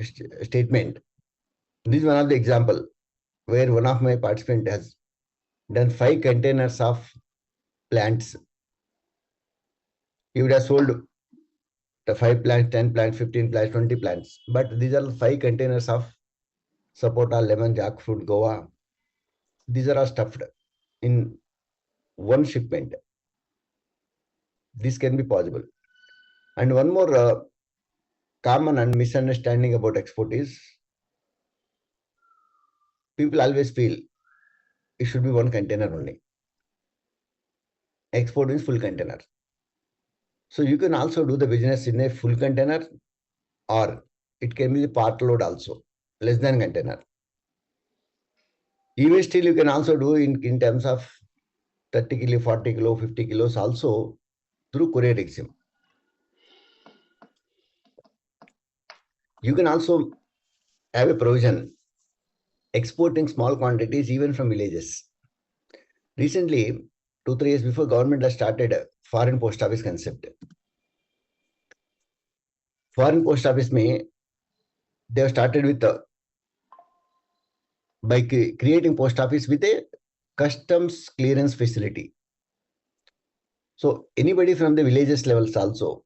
statement. This is one of the example where one of my participant has done 5 containers of plants. He would have sold the 5 plants, 10 plants, 15 plants, 20 plants. But these are 5 containers of sapota, lemon, jackfruit, guava. These are all stuffed in one shipment. This can be possible. And one more common and misunderstanding about export is people always feel it should be one container only. Export is full container. So you can also do the business in a full container, or it can be the part load also, less than container. Even still, you can also do in terms of 30 kilo, 40 kilo, 50 kilos also through courier exim. You can also have a provision exporting small quantities even from villages. Recently, 2-3 years before, government has started a foreign post office concept. Foreign post office may they have started with by creating post office with a customs clearance facility. So anybody from the villages levels also,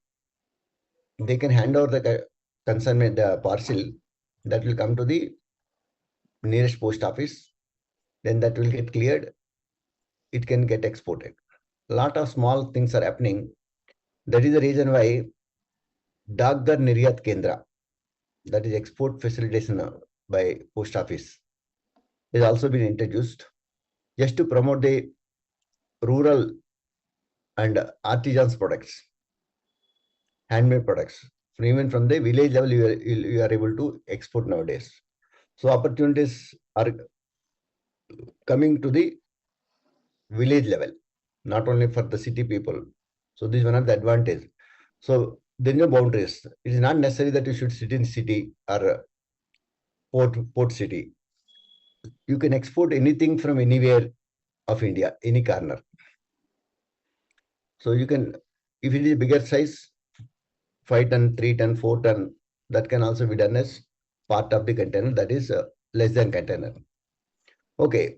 they can hand over the consignment, the parcel that will come to the nearest post office. Then that will get cleared. It can get exported. A lot of small things are happening. That is the reason why Dagdar Niryat Kendra, that is export facilitation by post office, is also been introduced just to promote the rural and artisans products, handmade products. Even from the village level, you are able to export nowadays. So opportunities are coming to the village level, not only for the city people. So this is one of the advantage. So there is no boundaries. It is not necessary that you should sit in city or port city. You can export anything from anywhere of India, any corner. So you can, if it is bigger size, 5 ton, 3 ton, 4 ton, that can also be done as part of the container, that is less than container. Okay,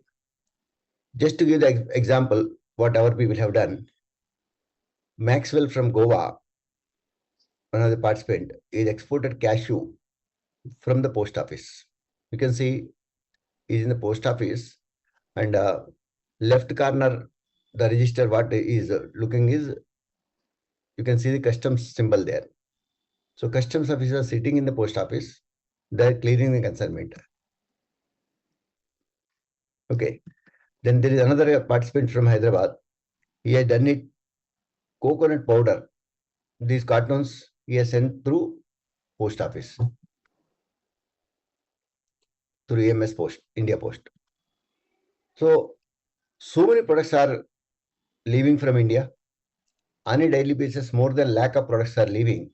just to give the example, what our people have done, Maxwell from Goa, one of the participant, is exported cashew from the post office. You can see is in the post office, and left corner, the register, what is looking is, you can see the customs symbol there. So customs officer sitting in the post office, they're clearing the consignment. Okay. Then there is another participant from Hyderabad. He has done it coconut powder. These cartons he has sent through post office, through EMS Post, India Post. So many products are leaving from India. On a daily basis, more than lakh of products are leaving.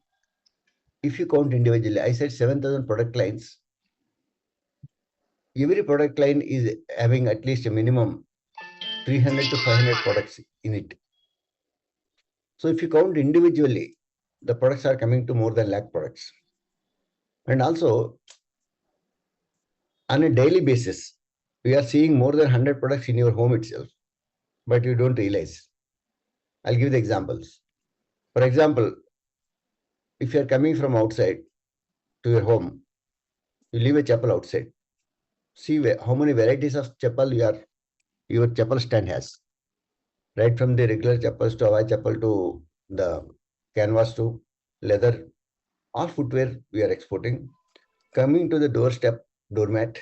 If you count individually, I said 7,000 product lines. Every product line is having at least a minimum 300 to 500 products in it. So if you count individually, the products are coming to more than lakh products. And also, on a daily basis, we are seeing more than 100 products in your home itself, but you don't realize. I'll give the examples. For example, if you are coming from outside to your home, you leave a chapel outside. See how many varieties of chapel your chapel stand has. Right from the regular chappals to Hawaii chappal to the canvas to leather, all footwear we are exporting. Coming to the doorstep, doormat,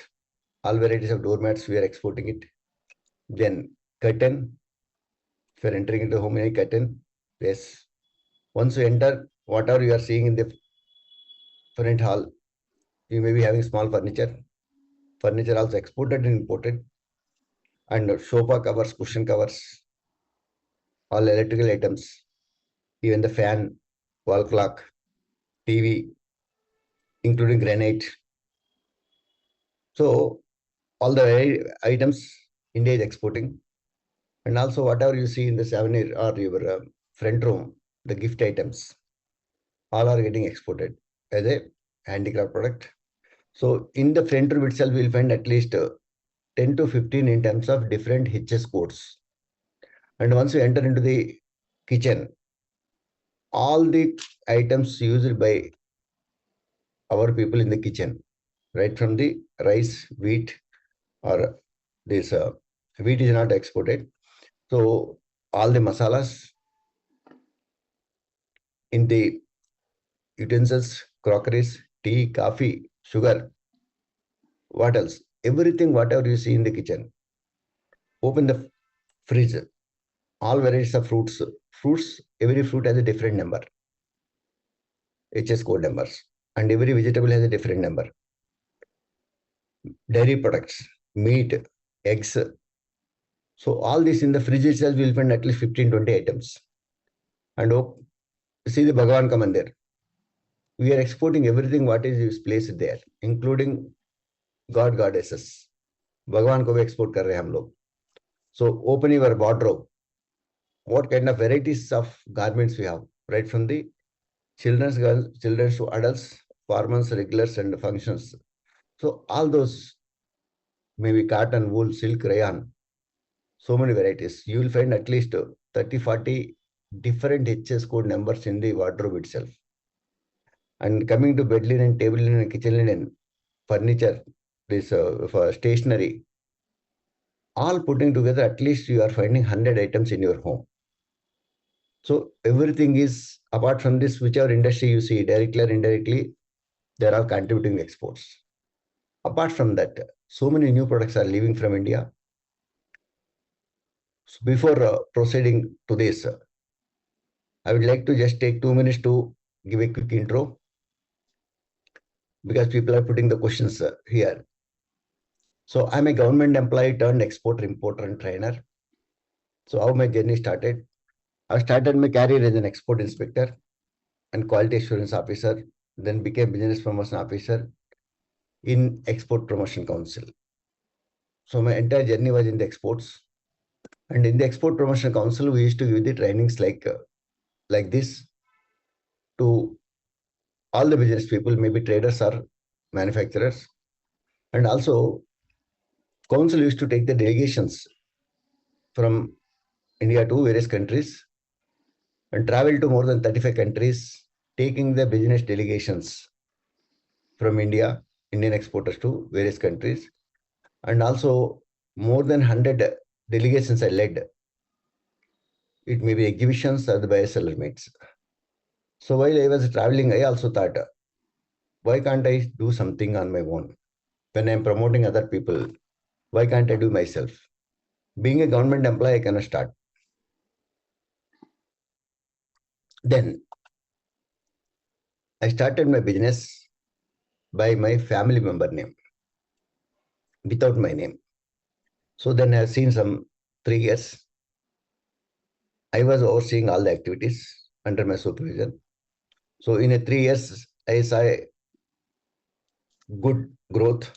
all varieties of doormats we are exporting it. Then curtain, if you are entering into home, any curtain, yes. Once you enter, whatever you are seeing in the front hall, you may be having small furniture. Furniture also exported and imported. And sofa covers, cushion covers, all electrical items, even the fan, wall clock, TV, including granite. So all the items India is exporting. And also whatever you see in the souvenir or your front room, the gift items, all are getting exported as a handicraft product. So in the front room itself, we'll find at least 10 to 15 in terms of different HS codes. And once we enter into the kitchen, all the items used by our people in the kitchen, right from the rice, wheat, or this wheat is not exported. So all the masalas in the utensils, crockeries, tea, coffee, sugar, what else? Everything, whatever you see in the kitchen. Open the fridge, all varieties of fruits. Fruits, every fruit has a different number, HS code numbers, and every vegetable has a different number. Dairy products, meat, eggs. So all this in the fridge itself, you will find at least 15, 20 items. And see the Bhagavan ka Mandir. We are exporting everything what is placed there, including God goddesses. Bhagavan ko bhi export kar rahe hum log. So open your wardrobe. What kind of varieties of garments we have, right from the children's to adults, formals, regulars, and functions. So all those, maybe cotton, wool, silk, rayon, so many varieties. You will find at least 30, 40 different HS code numbers in the wardrobe itself. And coming to bed linen, table linen, kitchen linen, furniture, this for stationery, all putting together, at least you are finding 100 items in your home. So everything is, apart from this, whichever industry you see, directly or indirectly, they are all contributing exports. Apart from that, so many new products are leaving from India. So before proceeding to this, I would like to just take 2 minutes to give a quick intro, because people are putting the questions here. So I'm a government employee turned exporter, importer, and trainer. So how my journey started? I started my career as an export inspector and quality assurance officer, then became business promotion officer in Export Promotion Council. So my entire journey was in the exports. And in the Export Promotion Council, we used to give the trainings like this to all the business people, maybe traders or manufacturers. And also, council used to take the delegations from India to various countries and travel to more than 35 countries, taking the business delegations from India, Indian exporters to various countries. And also more than 100 delegations I led. It may be exhibitions or the buyer seller meets. So while I was traveling, I also thought, why can't I do something on my own? When I'm promoting other people, why can't I do myself? Being a government employee, I cannot start. Then I started my business by my family member name, without my name. So then I've seen some 3 years. I was overseeing all the activities under my supervision. So in a 3 years, I saw good growth.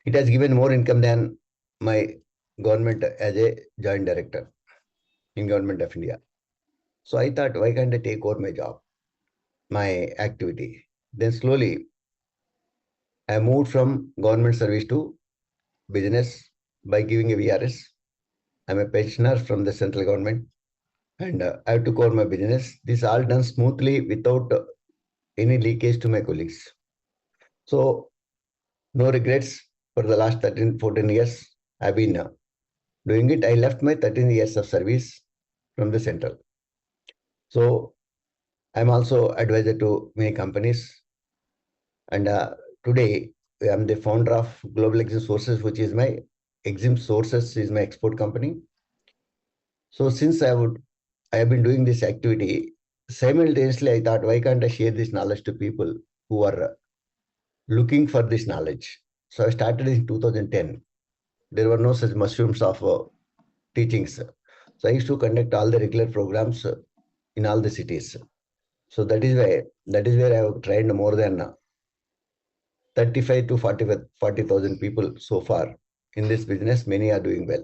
It has given more income than my government as a joint director in Government of India. So I thought, why can't I take over my job, my activity? Then slowly, I moved from government service to business by giving a VRS. I'm a pensioner from the central government, and I took over my business. This all done smoothly without any leakage to my colleagues. So no regrets for the last 13, 14 years. I've been doing it. I left my 13 years of service from the central. So I'm also advisor to many companies. And today I'm the founder of Global Exim Sources, which is my Exim Sources is my export company. So since I have been doing this activity, simultaneously I thought, why can't I share this knowledge to people who are looking for this knowledge? So I started in 2010. There were no such mushrooms of teachings. So I used to conduct all the regular programs in all the cities. So that is where I have trained more than 35 to 40,000 people so far in this business. Many are doing well.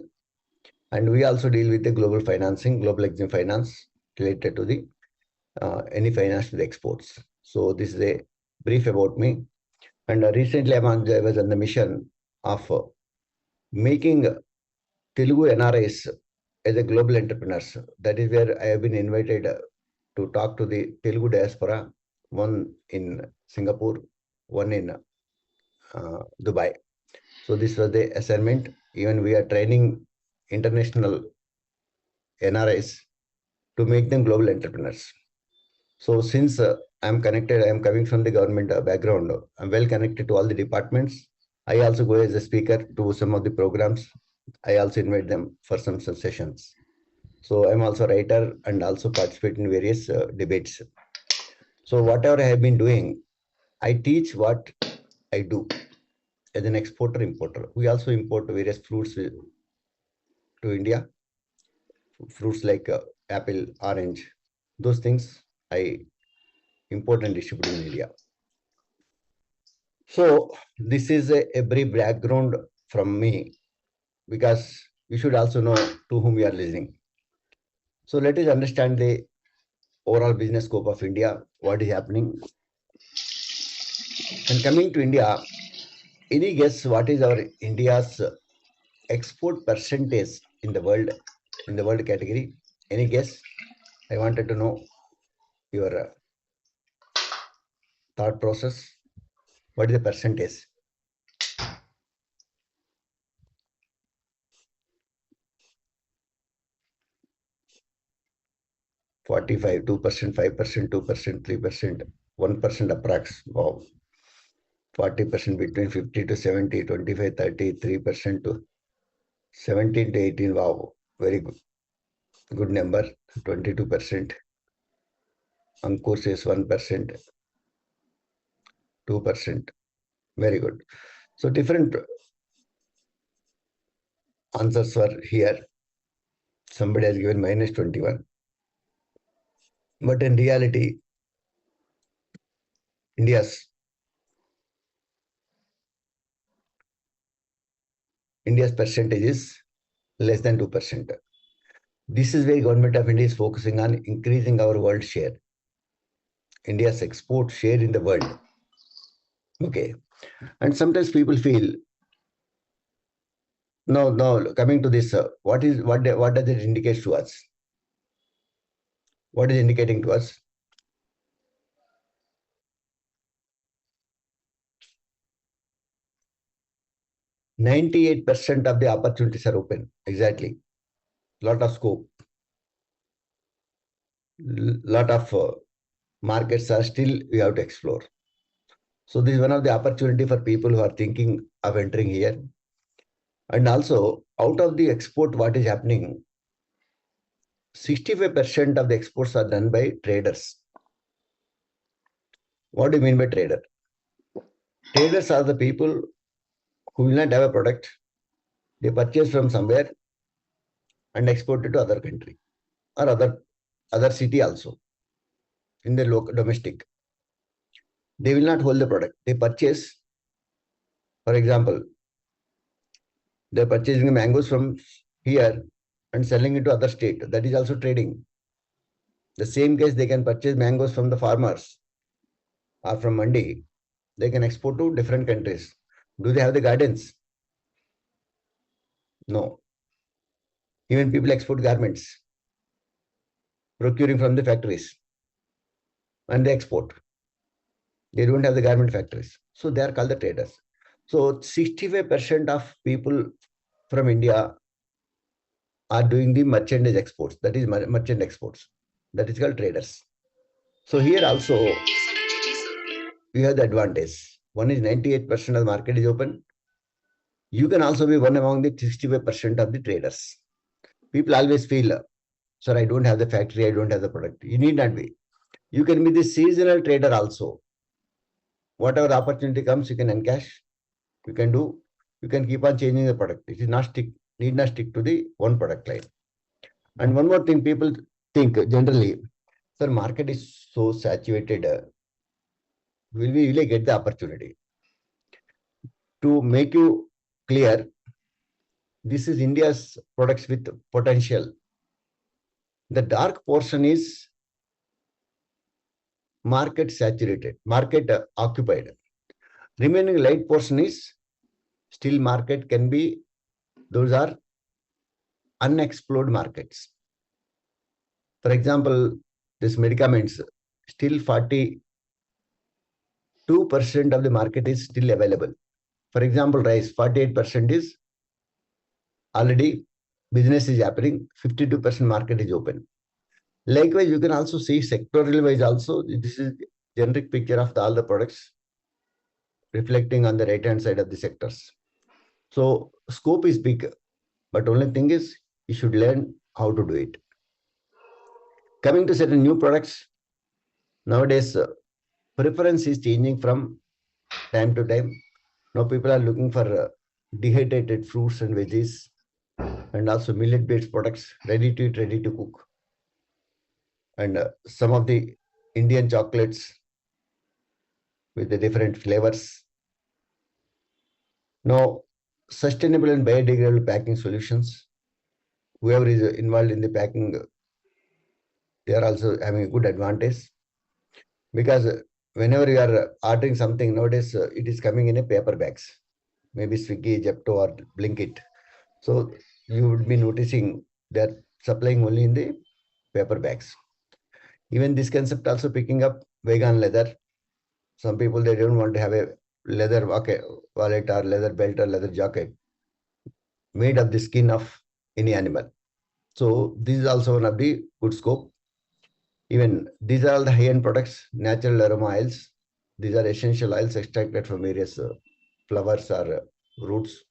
And we also deal with the global financing, global exim finance related to the any finance to the exports. So this is a brief about me. And recently I was on the mission of making Telugu NRIs as a global entrepreneurs. That is where I have been invited to talk to the Telugu diaspora, one in Singapore, one in Dubai. So this was the assignment. Even we are training international NRIs to make them global entrepreneurs. So since I'm connected, I'm coming from the government background. I'm well connected to all the departments. I also go as a speaker to some of the programs. I also invite them for some sessions. So I'm also a writer and also participate in various debates. So whatever I have been doing, I teach what I do as an exporter importer. We also import various fruits to India, fruits like apple, orange, those things I import and distribute in India. So this is a brief background from me, because you should also know to whom we are listening. So let us understand the overall business scope of India, what is happening. And coming to India, any guess what is our India's export percentage in the world category? Any guess? I wanted to know your thought process. What is the percentage? 45, 2%, 5%, 2%, 3%, 1% approx. Wow. 40% between 50 to 70, 25, 30, 3% to 17 to 18. Wow. Very good. Good number. 22%. Ankur says 1%, 2%. Very good. So different answers were here. Somebody has given minus 21. But in reality, India's percentage is less than 2%. This is where Government of India is focusing on increasing our world share, India's export share in the world. Okay. And sometimes people feel, no, coming to this, what does it indicate to us? What is indicating to us? 98% of the opportunities are open. Exactly. Lot of scope. Lot of markets are still we have to explore. So this is one of the opportunity for people who are thinking of entering here. And also, out of the export, what is happening, 65% of the exports are done by traders. What do you mean by trader? Traders are the people who will not have a product. They purchase from somewhere and export it to other country or other city also in the local domestic. They will not hold the product. They purchase, for example, they're purchasing the mangoes from here and selling it to other state. That is also trading. The same case, they can purchase mangoes from the farmers or from mandi. They can export to different countries. Do they have the guidance? No. Even people export garments, procuring from the factories, and they export. They don't have the garment factories. So they are called the traders. So 65% of people from India are doing the merchandise exports. That is merchant exports. That is called traders. So here also, we have the advantage. One is 98% of the market is open. You can also be one among the 65% of the traders. People always feel, sir, I don't have the factory, I don't have the product. You need not be. You can be the seasonal trader also. Whatever the opportunity comes, you can encash. You can do. You can keep on changing the product. It is not need not stick to the one product line. And one more thing, people think generally, sir, market is so saturated. Will we really get the opportunity? To make you clear, this is India's products with potential. The dark portion is market saturated, market occupied. Remaining light portion is steel market can be, those are unexplored markets. For example, this medicaments, still 42% of the market is still available. For example, rice, 48% is already business is happening, 52% market is open. Likewise, you can also see sectorial wise also, this is generic picture of all the products reflecting on the right hand side of the sectors. So scope is big, but only thing is you should learn how to do it. Coming to certain new products, nowadays preference is changing from time to time. Now people are looking for dehydrated fruits and veggies, and also millet-based products, ready to eat, ready to cook. And some of the Indian chocolates with the different flavors. Now, sustainable and biodegradable packing solutions. Whoever is involved in the packing, they are also having a good advantage, because whenever you are ordering something nowadays, it is coming in a paper bags, maybe Swiggy, Zepto, or Blinkit. So you would be noticing that supplying only in the paper bags. Even this concept also picking up vegan leather. Some people, they don't want to have a leather wallet or leather belt or leather jacket made of the skin of any animal. So this is also one of the good scope. Even these are all the high-end products, natural aroma oils. These are essential oils extracted from various flowers or roots.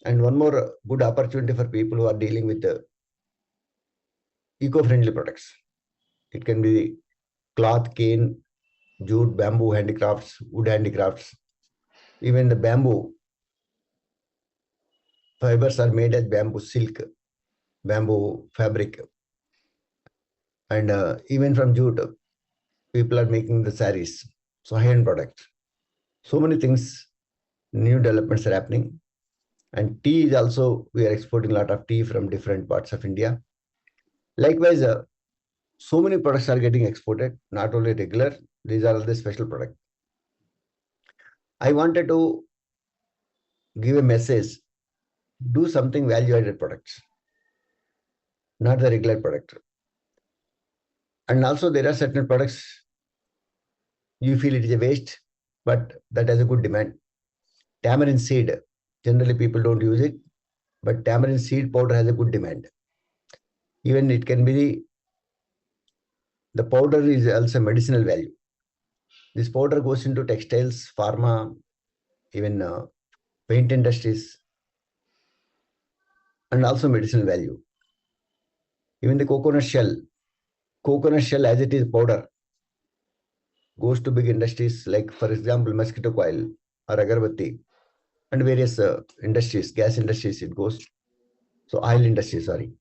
And one more good opportunity for people who are dealing with eco-friendly products. It can be cloth, cane, jute, bamboo handicrafts, wood handicrafts. Even the bamboo fibers are made as bamboo silk, bamboo fabric. And even from jute, people are making the saris. So high-end products. So many things, new developments are happening. And tea is also, we are exporting a lot of tea from different parts of India. Likewise, so many products are getting exported, not only regular, these are all the special products. I wanted to give a message, do something value-added products, not the regular product. And also there are certain products, you feel it is a waste, but that has a good demand. Tamarind seed, generally people don't use it, but tamarind seed powder has a good demand. Even it can be the powder is also medicinal value. This powder goes into textiles, pharma, even paint industries, and also medicinal value. Even the coconut shell as it is powder, goes to big industries like, for example, mosquito coil or agarbatti, and various industries, gas industries it goes. So oil industry, sorry.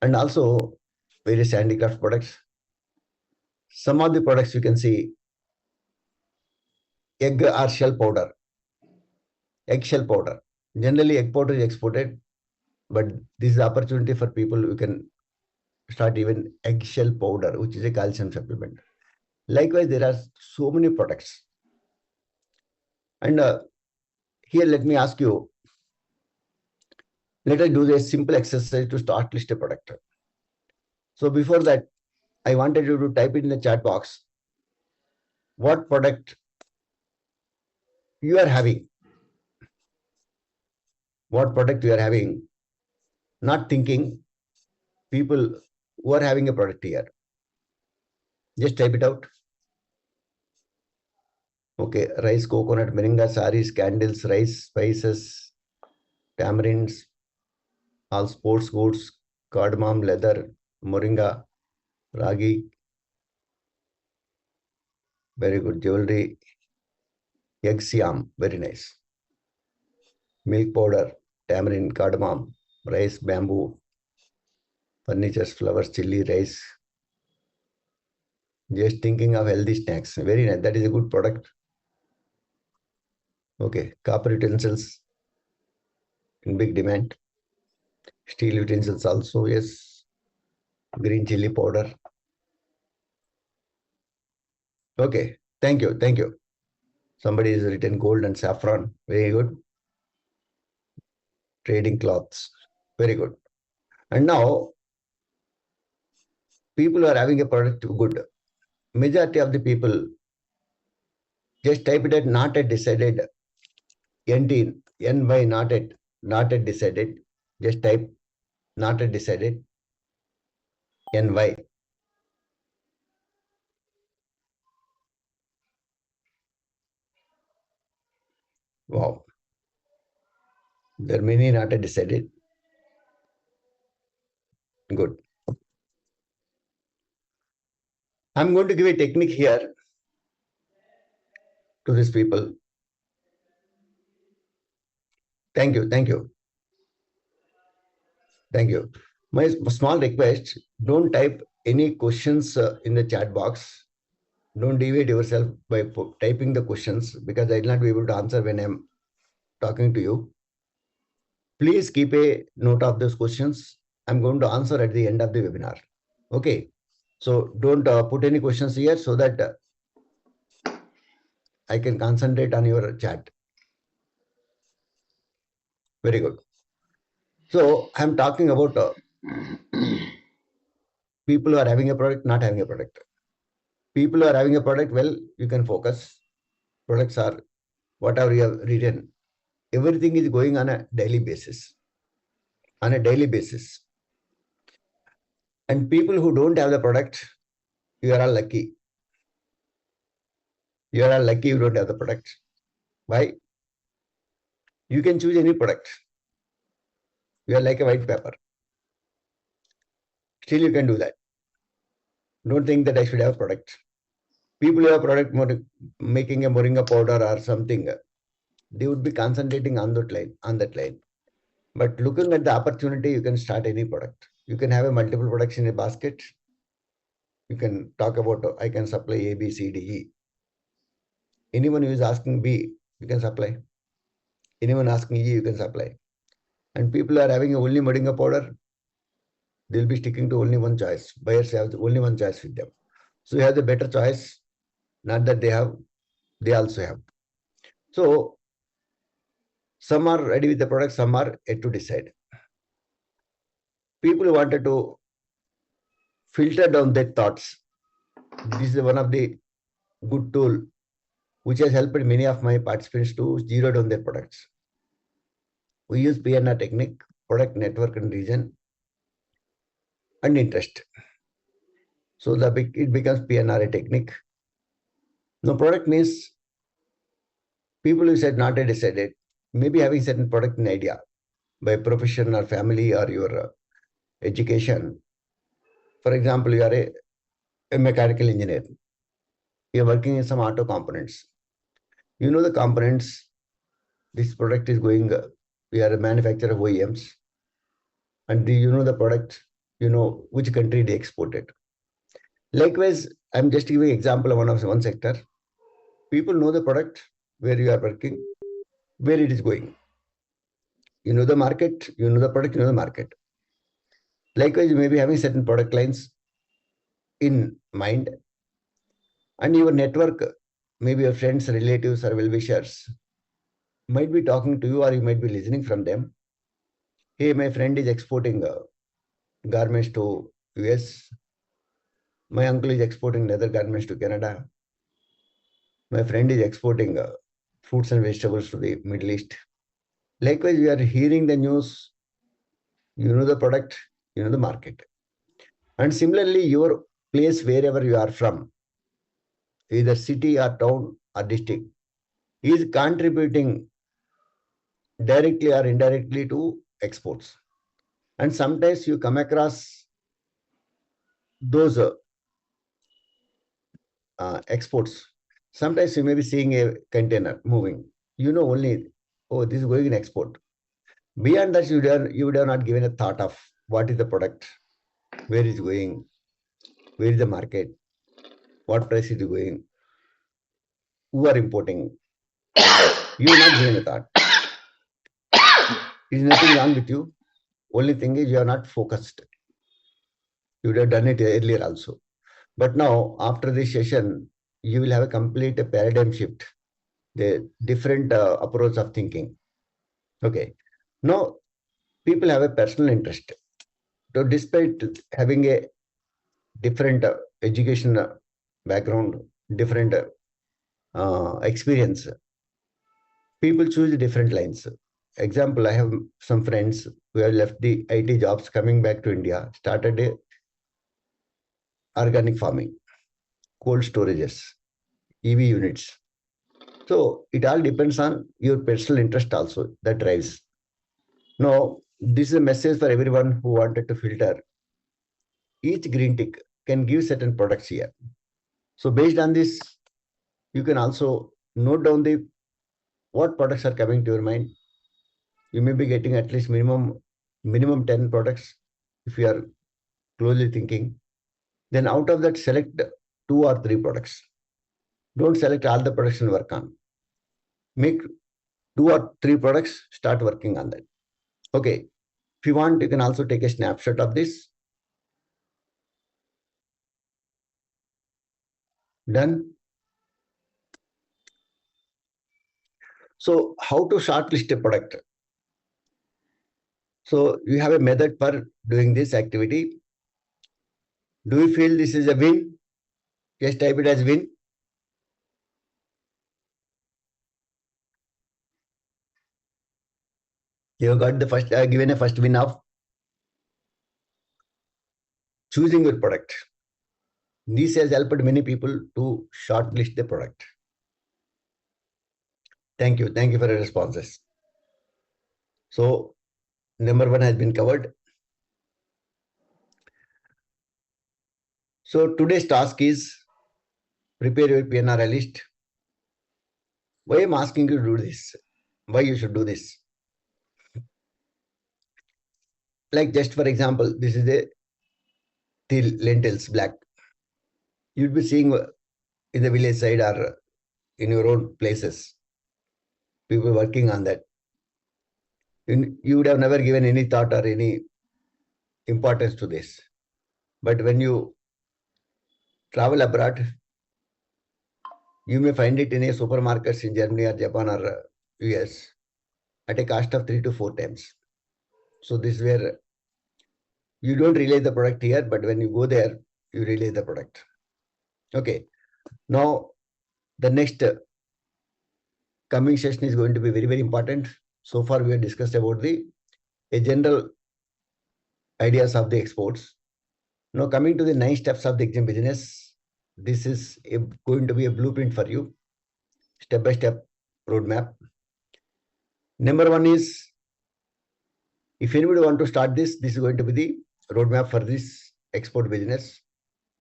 And also various handicraft products. Some of the products you can see egg or shell powder, eggshell powder. Generally, egg powder is exported, but this is the opportunity for people who can start even eggshell powder, which is a calcium supplement. Likewise, there are so many products. And here, let me ask you, let us do a simple exercise to start list a product. So before that, I wanted you to type it in the chat box what product you are having. What product you are having, not thinking people who are having a product here. Just type it out. Okay, rice, coconut, moringa, saris, candles, rice, spices, tamarinds, all sports goods, cardamom, leather, moringa, ragi, very good, jewelry, egg siam, very nice. Milk powder, tamarind, cardamom, rice, bamboo, furnitures, flowers, chili, rice. Just thinking of healthy snacks. Very nice. That is a good product. Okay, copper utensils in big demand. Steel utensils also, yes. Green chili powder. Okay, thank you, thank you. Somebody has written gold and saffron. Very good. Trading cloths. Very good. And now people are having a product good. Majority of the people just type it at not at decided. NT, NY not at decided. Just type not at decided. NY. Wow. There are many not at decided. Good. I'm going to give a technique here to these people. Thank you. Thank you. Thank you. My small request, don't type any questions in the chat box. Don't deviate yourself by typing the questions because I will not be able to answer when I'm talking to you. Please keep a note of those questions. I'm going to answer at the end of the webinar. Okay. So don't put any questions here so that I can concentrate on your chat. Very good. So I'm talking about people who are having a product, not having a product. People who are having a product, well, you can focus. Products are whatever you have written. Everything is going on a daily basis. On a daily basis. And people who don't have the product, you are all lucky. You are all lucky you don't have the product. Why? You can choose any product. You are like a white paper. Still you can do that. Don't think that I should have a product. People who have product making a moringa powder or something, they would be concentrating on that line. But looking at the opportunity, you can start any product. You can have a multiple products in a basket. You can talk about, I can supply A, B, C, D, E. Anyone who is asking B, you can supply. Anyone asking E, you can supply. And people are having only moringa powder, they'll be sticking to only one choice. Buyers have only one choice with them. So you have the better choice, not that they also have. So some are ready with the product, some are yet to decide. People wanted to filter down their thoughts. This is one of the good tool which has helped many of my participants to zero down their products. We use PNR technique, product network and region and interest. So it becomes PNR technique. Now product means people who said not yet decided, maybe having certain product in idea by profession or family or your education. For example, you are a mechanical engineer. You are working in some auto components. You know the components, this product is going, we are a manufacturer of OEMs. And you know the product, you know which country they export it. Likewise, I'm just giving example of one sector. People know the product, where you are working, where it is going. You know the market, you know the product, you know the market. Likewise, you may be having certain product lines in mind. And your network, maybe your friends, relatives, or well-wishers might be talking to you or you might be listening from them. Hey, my friend is exporting garments to US. My uncle is exporting leather garments to Canada. My friend is exporting fruits and vegetables to the Middle East. Likewise, we are hearing the news, you know the product, you know the market. And similarly, your place wherever you are from, either city or town or district, is contributing directly or indirectly to exports. And sometimes you come across those exports. Sometimes you may be seeing a container moving. You know only, oh, this is going in export. Beyond that, you would have not given a thought of what is the product, where is going, where is the market, what price is going, who are importing. You have not given a thought. There is nothing wrong with you. Only thing is you are not focused. You would have done it earlier also. But now, after this session, you will have a complete paradigm shift. the different approach of thinking. Okay. Now, people have a personal interest. So, despite having a different education background, different experience, people choose different lines. Example, I have some friends who have left the IT jobs, coming back to India, started a organic farming, cold storages, EV units. So it all depends on your personal interest also that drives. Now, this is a message for everyone who wanted to filter. Each green tick can give certain products here. So based on this, you can also note down the what products are coming to your mind. You may be getting at least minimum 10 products if you are closely thinking. Then out of that, select 2 or 3 products. Don't select all the products and work on. Make 2 or 3 products, start working on that. Okay. If you want, you can also take a snapshot of this. Done. So how to shortlist a product? So you have a method for doing this activity. Do you feel this is a win? Just type it as win. You got the first given a first win of choosing your product. This has helped many people to shortlist the product. Thank you. Thank you for your responses. So number 1 has been covered. So today's task is prepare your PNRI list. Why I'm asking you to do this? Why you should do this? Like just for example, this is the lentils black. You'd be seeing in the village side or in your own places, people working on that. You would have never given any thought or any importance to this. But when you travel abroad, you may find it in a supermarkets in Germany or Japan or US at a cost of 3 to 4 times. So this is where you don't realize the product here, but when you go there, you realize the product. Okay. Now, the next coming session is going to be very, very important. So far, we have discussed about a general ideas of the exports. Now, coming to the 9 steps of the exam business, this is going to be a blueprint for you, step-by-step roadmap. Number 1 is, if anybody want to start this is going to be the roadmap for this export business.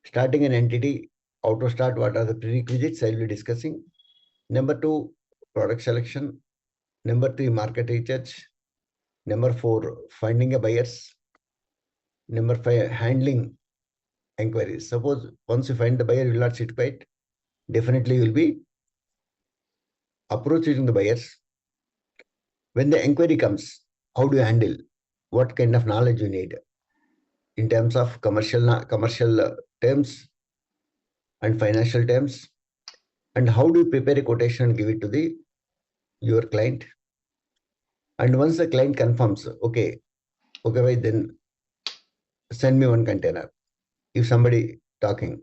Starting an entity, how to start, what are the prerequisites, I will be discussing. Number 2, product selection. Number 3, market research. Number 4, finding a buyers. Number 5, handling inquiries. Suppose once you find the buyer, you will not sit quiet. Definitely you will be approaching the buyers. When the inquiry comes, how do you handle? What kind of knowledge you need in terms of commercial terms and financial terms? And how do you prepare a quotation and give it to your client? And once the client confirms, okay, then send me 1 container. If somebody talking,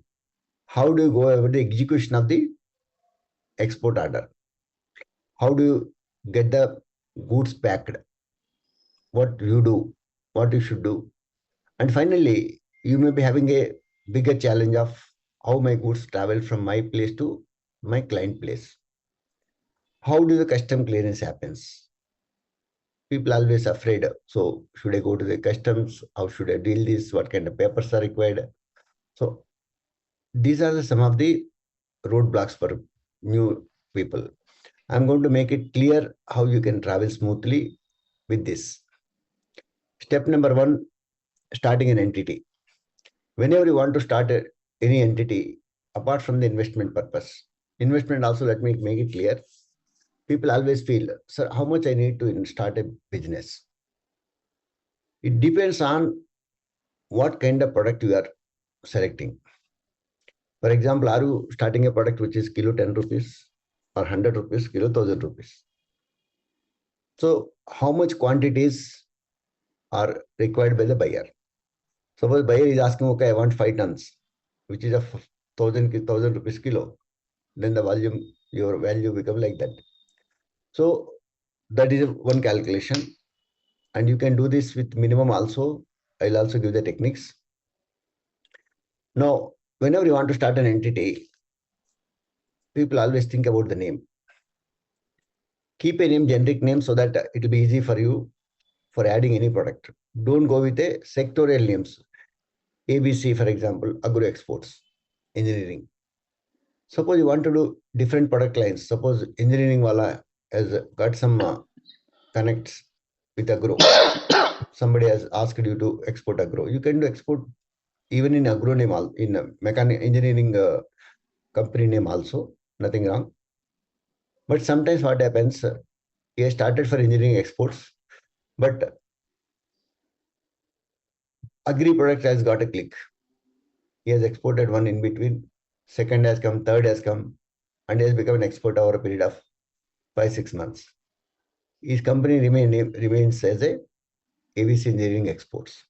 how do you go over the execution of the export order? How do you get the goods packed? What you do, what you should do. And finally, you may be having a bigger challenge of how my goods travel from my place to my client place. How do the custom clearance happens? People always afraid. So should I go to the customs? How should I deal this? What kind of papers are required? So these are some of the roadblocks for new people. I'm going to make it clear how you can travel smoothly with this. Step number 1, starting an entity. Whenever you want to start any entity, apart from the investment purpose, investment also, let me make it clear. People always feel, sir, how much I need to start a business? It depends on what kind of product you are selecting. For example, are you starting a product which is kilo 10 rupees? or 100 rupees kilo, 1000 rupees. So how much quantities are required by the buyer? Suppose buyer is asking, okay, I want 5 tons, which is a 1000 rupees kilo. Then the volume, your value become like that. So that is one calculation. And you can do this with minimum also. I'll also give the techniques. Now, whenever you want to start an entity, people always think about the name. Keep a name, generic name, so that it will be easy for you for adding any product. Don't go with a sectorial names. ABC, for example, agro exports, engineering. Suppose you want to do different product lines. Suppose engineering wala has got some connects with agro. Somebody has asked you to export agro. You can do export even in agro name, in mechanic engineering company name also. Nothing wrong. But sometimes what happens, he started for engineering exports, but agri product has got a click. He has exported one in between, second has come, third has come, and he has become an exporter over a period of 5-6 months. His company remains as a ABC Engineering Exports.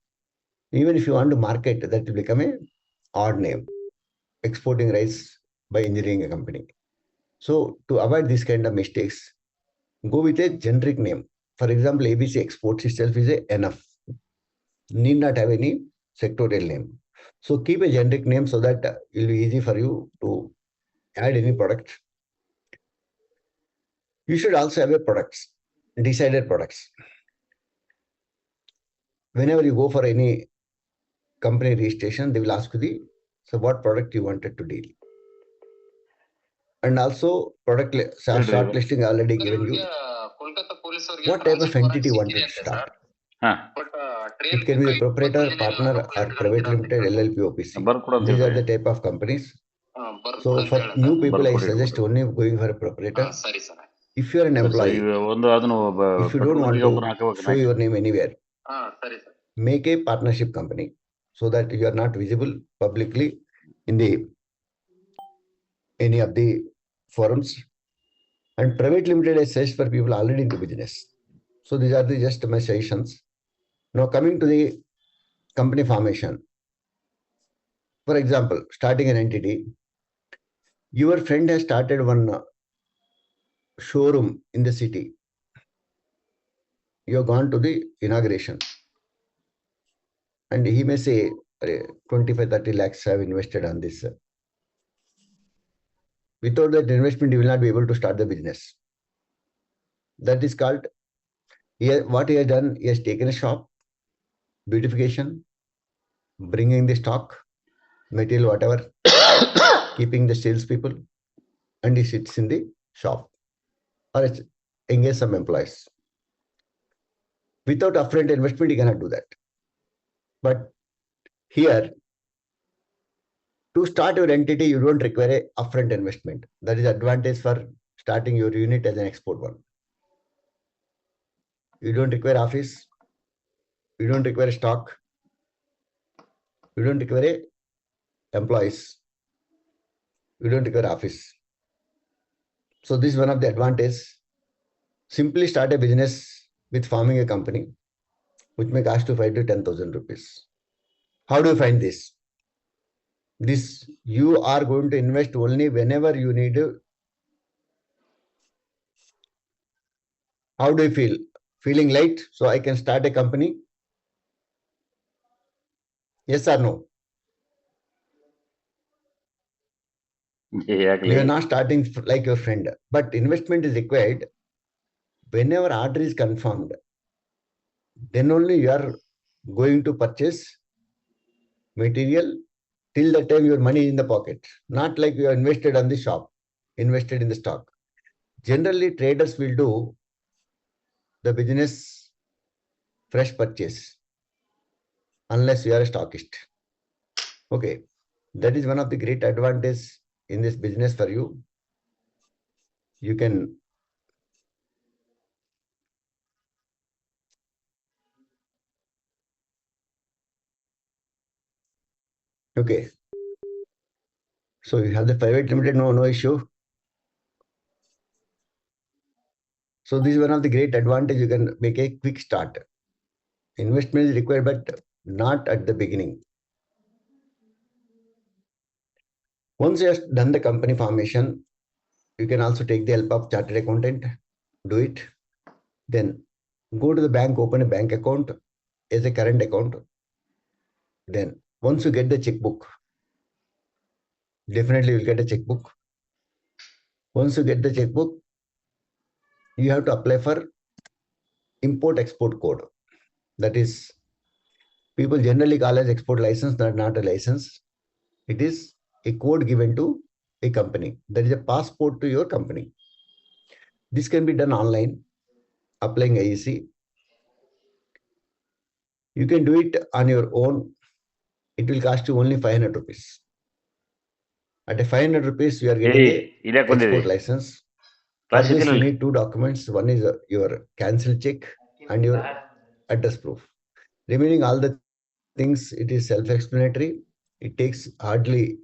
Even if you want to market, that will become a odd name, exporting rice by engineering company. So to avoid this kind of mistakes, go with a generic name. For example, ABC Exports itself is enough. Need not have any sectorial name. So keep a generic name so that it will be easy for you to add any product. You should also have a products, decided products. Whenever you go for any company registration, they will ask you so what product you wanted to deal. And also product shortlisting already given you. What type of entity you wanted to start? It can be a proprietor, partner, or private limited, LLP, OPC. These are the type of companies. So for new people, I suggest only going for a proprietor. If you are an employee, if you don't want to show your name anywhere, make a partnership company so that you are not visible publicly in any of the forums. And private limited is such for people already into business. So these are just my suggestions. Now coming to the company formation. For example, starting an entity, your friend has started one showroom in the city. You have gone to the inauguration. And he may say, 25-30 lakhs I have invested on this. Without that investment, you will not be able to start the business. That is called, what he has done, he has taken a shop, beautification, bringing the stock, material, whatever, keeping the salespeople, and he sits in the shop or engage some employees. Without upfront investment, he cannot do that. But here, to start your entity, you don't require a upfront investment. That is advantage for starting your unit as an export one. You don't require office. You don't require stock. You don't require employees. You don't require office. So this is one of the advantages. Simply start a business with forming a company, which may cost you 5 to 10,000 rupees. How do you find this? This you are going to invest only whenever you need. How do you feel? Feeling light, so I can start a company? Yes or no? Exactly. You are not starting like your friend, but investment is required whenever order is confirmed. Then only you are going to purchase material. Till the time your money is in the pocket, not like you are invested on the shop, invested in the stock. Generally, traders will do the business fresh purchase unless you are a stockist. Okay, that is one of the great advantages in this business for you. You can okay. So you have the private limited, no issue. So this is one of the great advantage. You can make a quick start. Investment is required, but not at the beginning. Once you have done the company formation, you can also take the help of chartered accountant, do it. Then go to the bank, open a bank account as a current account. Then once you get the checkbook, definitely you'll get a checkbook. Once you get the checkbook, you have to apply for import export code. That is, people generally call as export license, not a license. It is a code given to a company. That is a passport to your company. This can be done online, applying IEC. You can do it on your own. It will cost you only 500 rupees. At a 500 rupees, you are getting a export license. For this, you need two documents. One is your cancel check and your address proof. Remaining all the things, it is self-explanatory. It takes hardly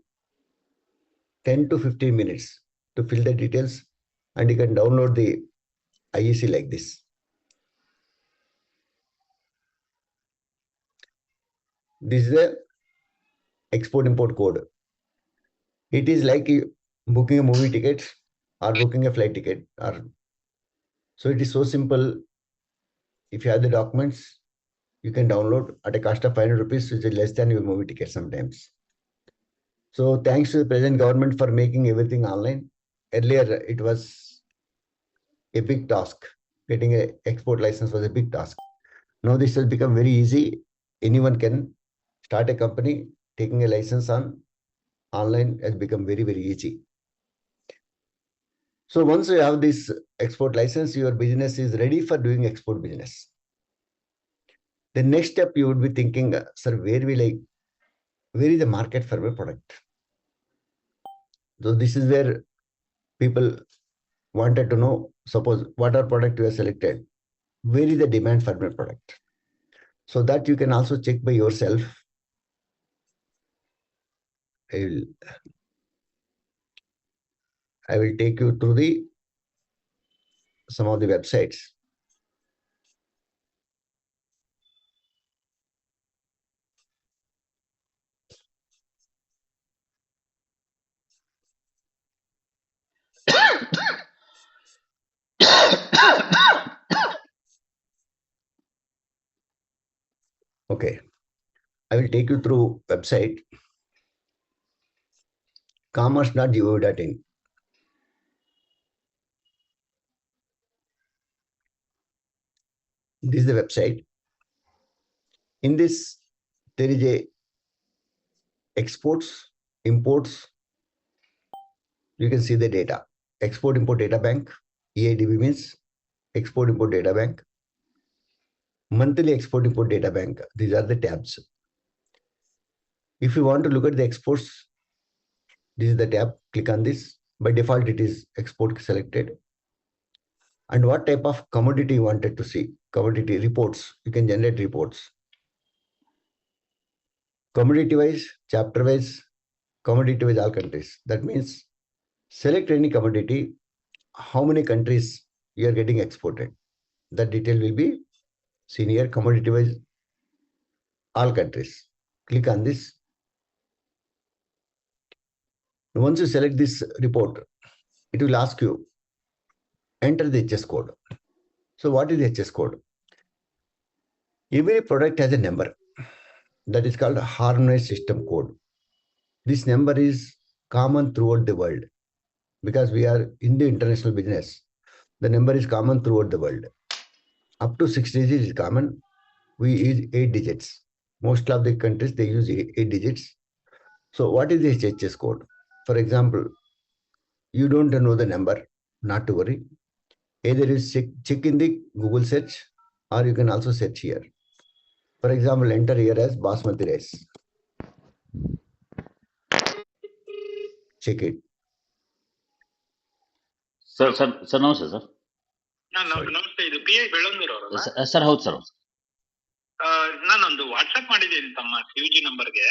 10 to 15 minutes to fill the details, and you can download the IEC like this. This is the export import code. It is like booking a movie ticket or booking a flight ticket. So it is so simple. If you have the documents, you can download at a cost of 500 rupees, which is less than your movie ticket sometimes. So thanks to the present government for making everything online. Earlier, it was a big task. Getting an export license was a big task. Now this has become very easy. Anyone can start a company. Taking a license on online has become very, very easy. So once you have this export license, your business is ready for doing export business. The next step you would be thinking, sir, where is the market for my product? So this is where people wanted to know, suppose what are product you have selected, where is the demand for my product? So that you can also check by yourself. I will take you through some of the websites. Okay, I will take you through website commerce.gov.in. This is the website. In this, there is a exports, imports. You can see the data. Export import data bank. EIDB means export import data bank. Monthly export import data bank. These are the tabs. If you want to look at the exports, this is the tab. Click on this. By default, it is export selected. And what type of commodity you wanted to see? Commodity reports. You can generate reports. Commodity wise, chapter wise, commodity wise, all countries. That means select any commodity, how many countries you are getting exported. That detail will be seen here, commodity wise, all countries. Click on this. Once you select this report, it will ask you, enter the HS code. So what is the HS code? Every product has a number that is called harmonized system code. This number is common throughout the world because we are in the international business. The number is common throughout the world. Up to 6 digits is common. We use 8 digits. Most of the countries, they use 8 digits. So what is the HS code? For example, you don't know the number, not to worry. Either you check in the Google search or you can also search here. For example, enter here as basmati rice. Check it. Sir, namaste, sir. Namaste. This PI Belangar. Sir, howd sir. ನಾನೊಂದು WhatsApp ಮಾಡಿದ್ದೀನಿ ತಮ್ಮ CUG ನಂಬರ್ಗೆ.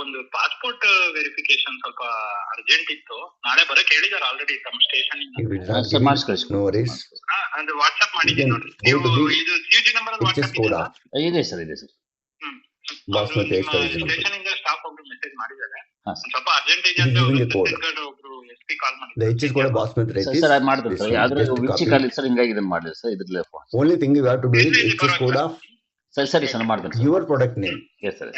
ಒಂದು passport verification ಸ್ವಲ್ಪ urgent ಇತ್ತು, ನಾಳೆ ಬರಕ್ ಹೇಳಿದಾರೆ ಆಲ್ರೆಡಿ ತಮ್ಮ ಸ್ಟೇಷನ್. ಅದು ವಾಟ್ಸ್ಆಪ್ ಮಾಡಿದ್ದೀನಿ ನೋಡಿ. ಇದು CUG ನಂಬರ್ ಅಲ್ಲಿ ವಾಟ್ಸ್ಆಪ್ ಇದೆ ಸರ್, ಇದೆ ಸರ್. ಸ್ಟೇಷನ್ ಇಂದ ಸ್ಟಾಫ್ ಒಬ್ರು ಮೆಸೇಜ್ ಮಾಡಿದ್ದಾರೆ, ಸ್ವಲ್ಪ ಅರ್ಜೆಂಟ್ ಇದೆ ಅಂತ ಒಬ್ರು SP ಕಾಲ್ ಮಾಡಿದ್ದಾರೆ. ಸರ್ ಅದು ಮಾಡ್ತಾರೆ ಸರ್, ಆದ್ರೆ ವಿಚ್ ಕಾಲ್ ಸರ್, ಹಿಂಗಾಗಿ ಇದನ್ನ ಮಾಡಿದೆ ಸರ್. ಇದ್ರಲ್ಲೇ only thing you have to do is HS code of ಸರಿ ಸರ್ ಮಾಡ್ತೀನಿ your product name. Yes sir.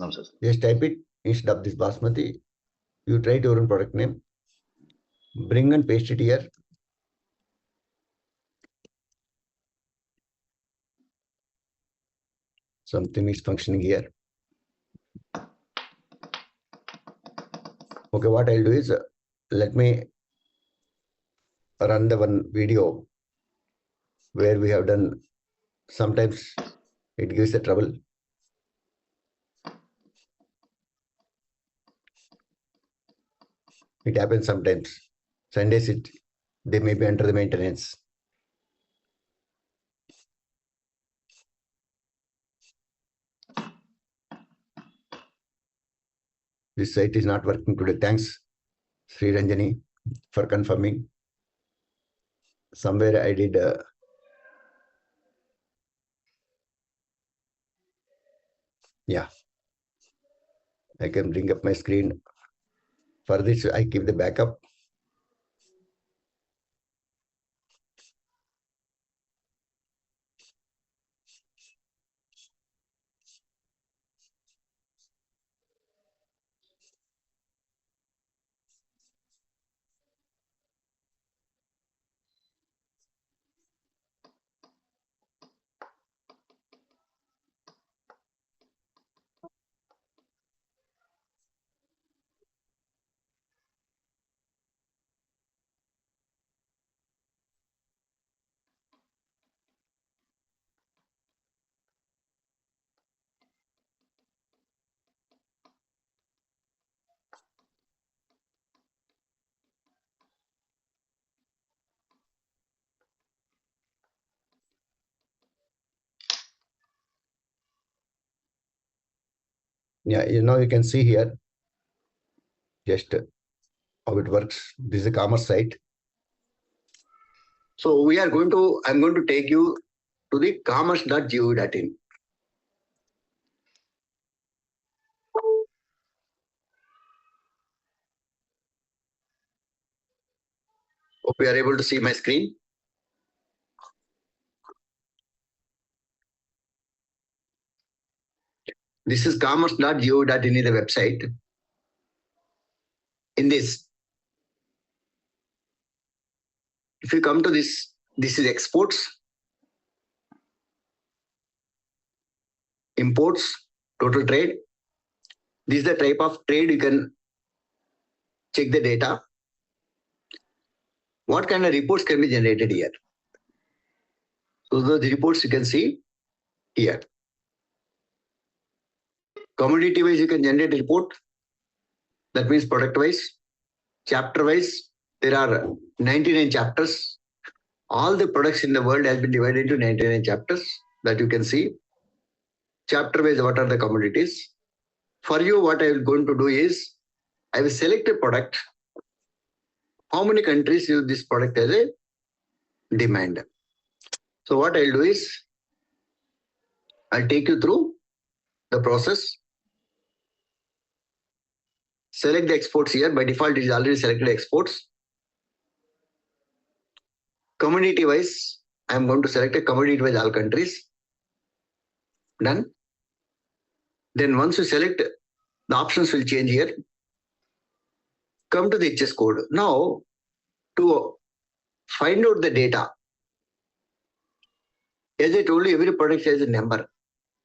Namaskar. Just type it instead of this basmati. You write your own product name, bring and paste it here. Something is functioning here. Okay, what I'll do is let me run the one video where we have done. Sometimes it gives a trouble. It happens sometimes. Sundays they may be under the maintenance. This site is not working today. Thanks, Sri Ranjani, for confirming. Somewhere I did yeah, I can bring up my screen. For this, I keep the backup. Yeah, now you can see here just how it works. This is a commerce site. So I'm going to take you to the commerce.gov.in. Hope you are able to see my screen. This is commerce.gov.in is the website. In this, if you come to this is exports, imports, total trade. This is the type of trade. You can check the data. What kind of reports can be generated here? So the reports you can see here. Commodity wise, you can generate a report. That means product wise, chapter wise. There are 99 chapters. All the products in the world has been divided into 99 chapters that you can see. Chapter wise, what are the commodities? For you, what I am going to do is, I will select a product. How many countries use this product as a demand? So what I'll do is, I'll take you through the process. Select the exports here. By default, it is already selected exports. Commodity wise, I am going to select a commodity wise all countries. Done. Then once you select, the options will change here. Come to the HS code. Now, to find out the data, as I told you, every product has a number.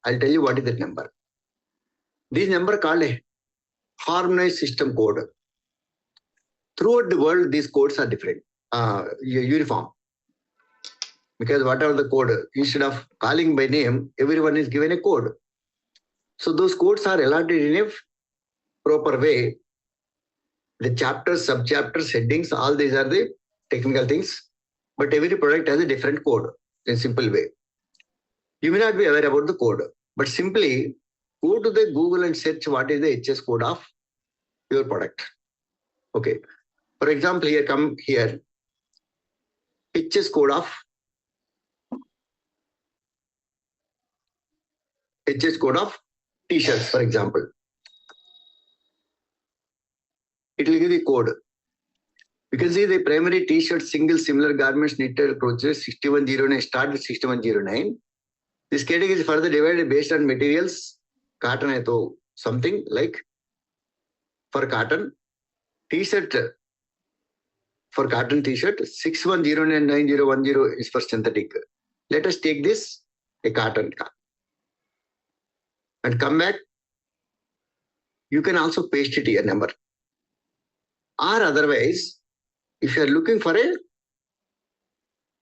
I'll tell you what is that number. This number called a harmonized system code. Throughout the world, these codes are different, uniform. Because whatever the code, instead of calling by name, everyone is given a code. So those codes are allotted in a proper way. The chapters, sub-chapters, headings, all these are the technical things. But every product has a different code in simple way. You may not be aware about the code, but simply go to the Google and search what is the HS code of your product. Okay. For example, here come here, HS code of t-shirts, for example. It will give the code. You can see the primary t-shirt, single, similar garments, knitted, crochet, 6109, start with 6109. This category is further divided based on materials. Cotton hai to something like for cotton. T-shirt, for cotton t-shirt, 6109 and 9010 is for synthetic. Let us take this, a cotton, and come back. You can also paste it here number. Or otherwise, if you are looking for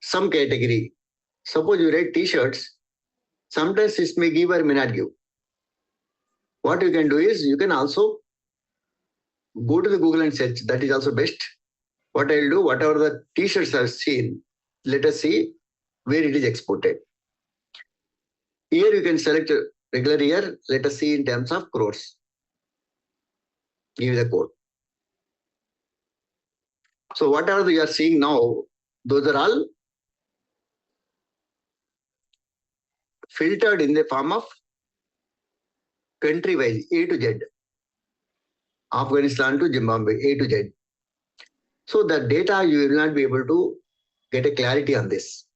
some category, suppose you write t-shirts, sometimes this may give or may not give. What you can do is you can also go to the Google and search. That is also best. What I will do, whatever the t-shirts are seen, let us see where it is exported. Here you can select a regular year. Let us see in terms of crores. Give the code. So whatever you are seeing now, those are all filtered in the form of country-wise, A to Z. Afghanistan to Zimbabwe, A to Z. So the data, you will not be able to get a clarity on this.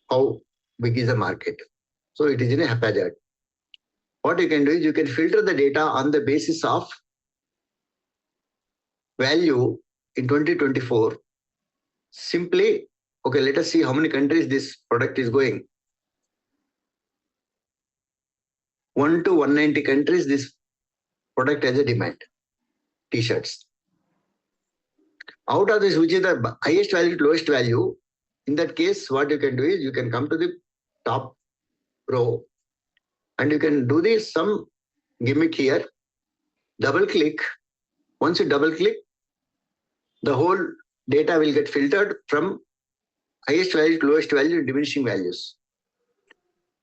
How big is the market? So it is in a haphazard. What you can do is you can filter the data on the basis of value in 2024. Simply, okay, let us see how many countries this product is going. 1 to 190 countries this product has a demand. T-shirts. Out of this, which is the highest value to lowest value, in that case, what you can do is you can come to the top row and you can do this some gimmick here. Double click. Once you double click, the whole data will get filtered from highest value to lowest value, diminishing values.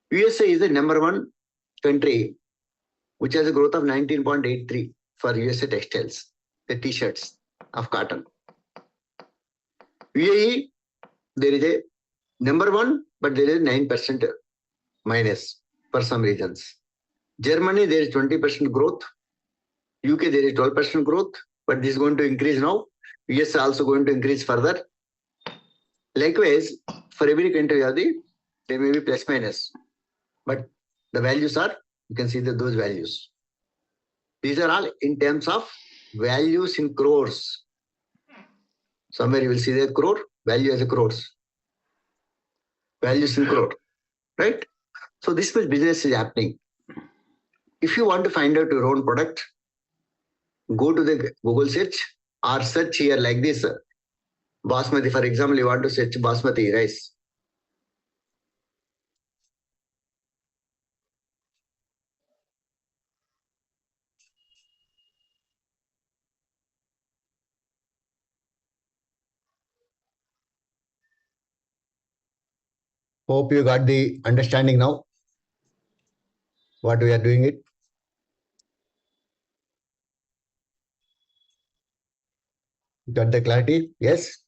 USA is the number one country which has a growth of 19.83 for USA textiles, the t-shirts of cotton. UAE, there is a number one, but there is 9% minus for some regions. Germany, there is 20% growth. UK, there is 12% growth, but this is going to increase now. US also going to increase further. Likewise, for every country, there may be plus minus, but the values are, you can see those values. These are all in terms of values in crores. Somewhere you will see the crore, value as a crores. Values in crore, right? So this much business is happening. If you want to find out your own product, go to the Google search or search here like this. Basmati, for example, you want to search Basmati rice. Hope you got the understanding now, what we are doing it. Got the clarity? Yes?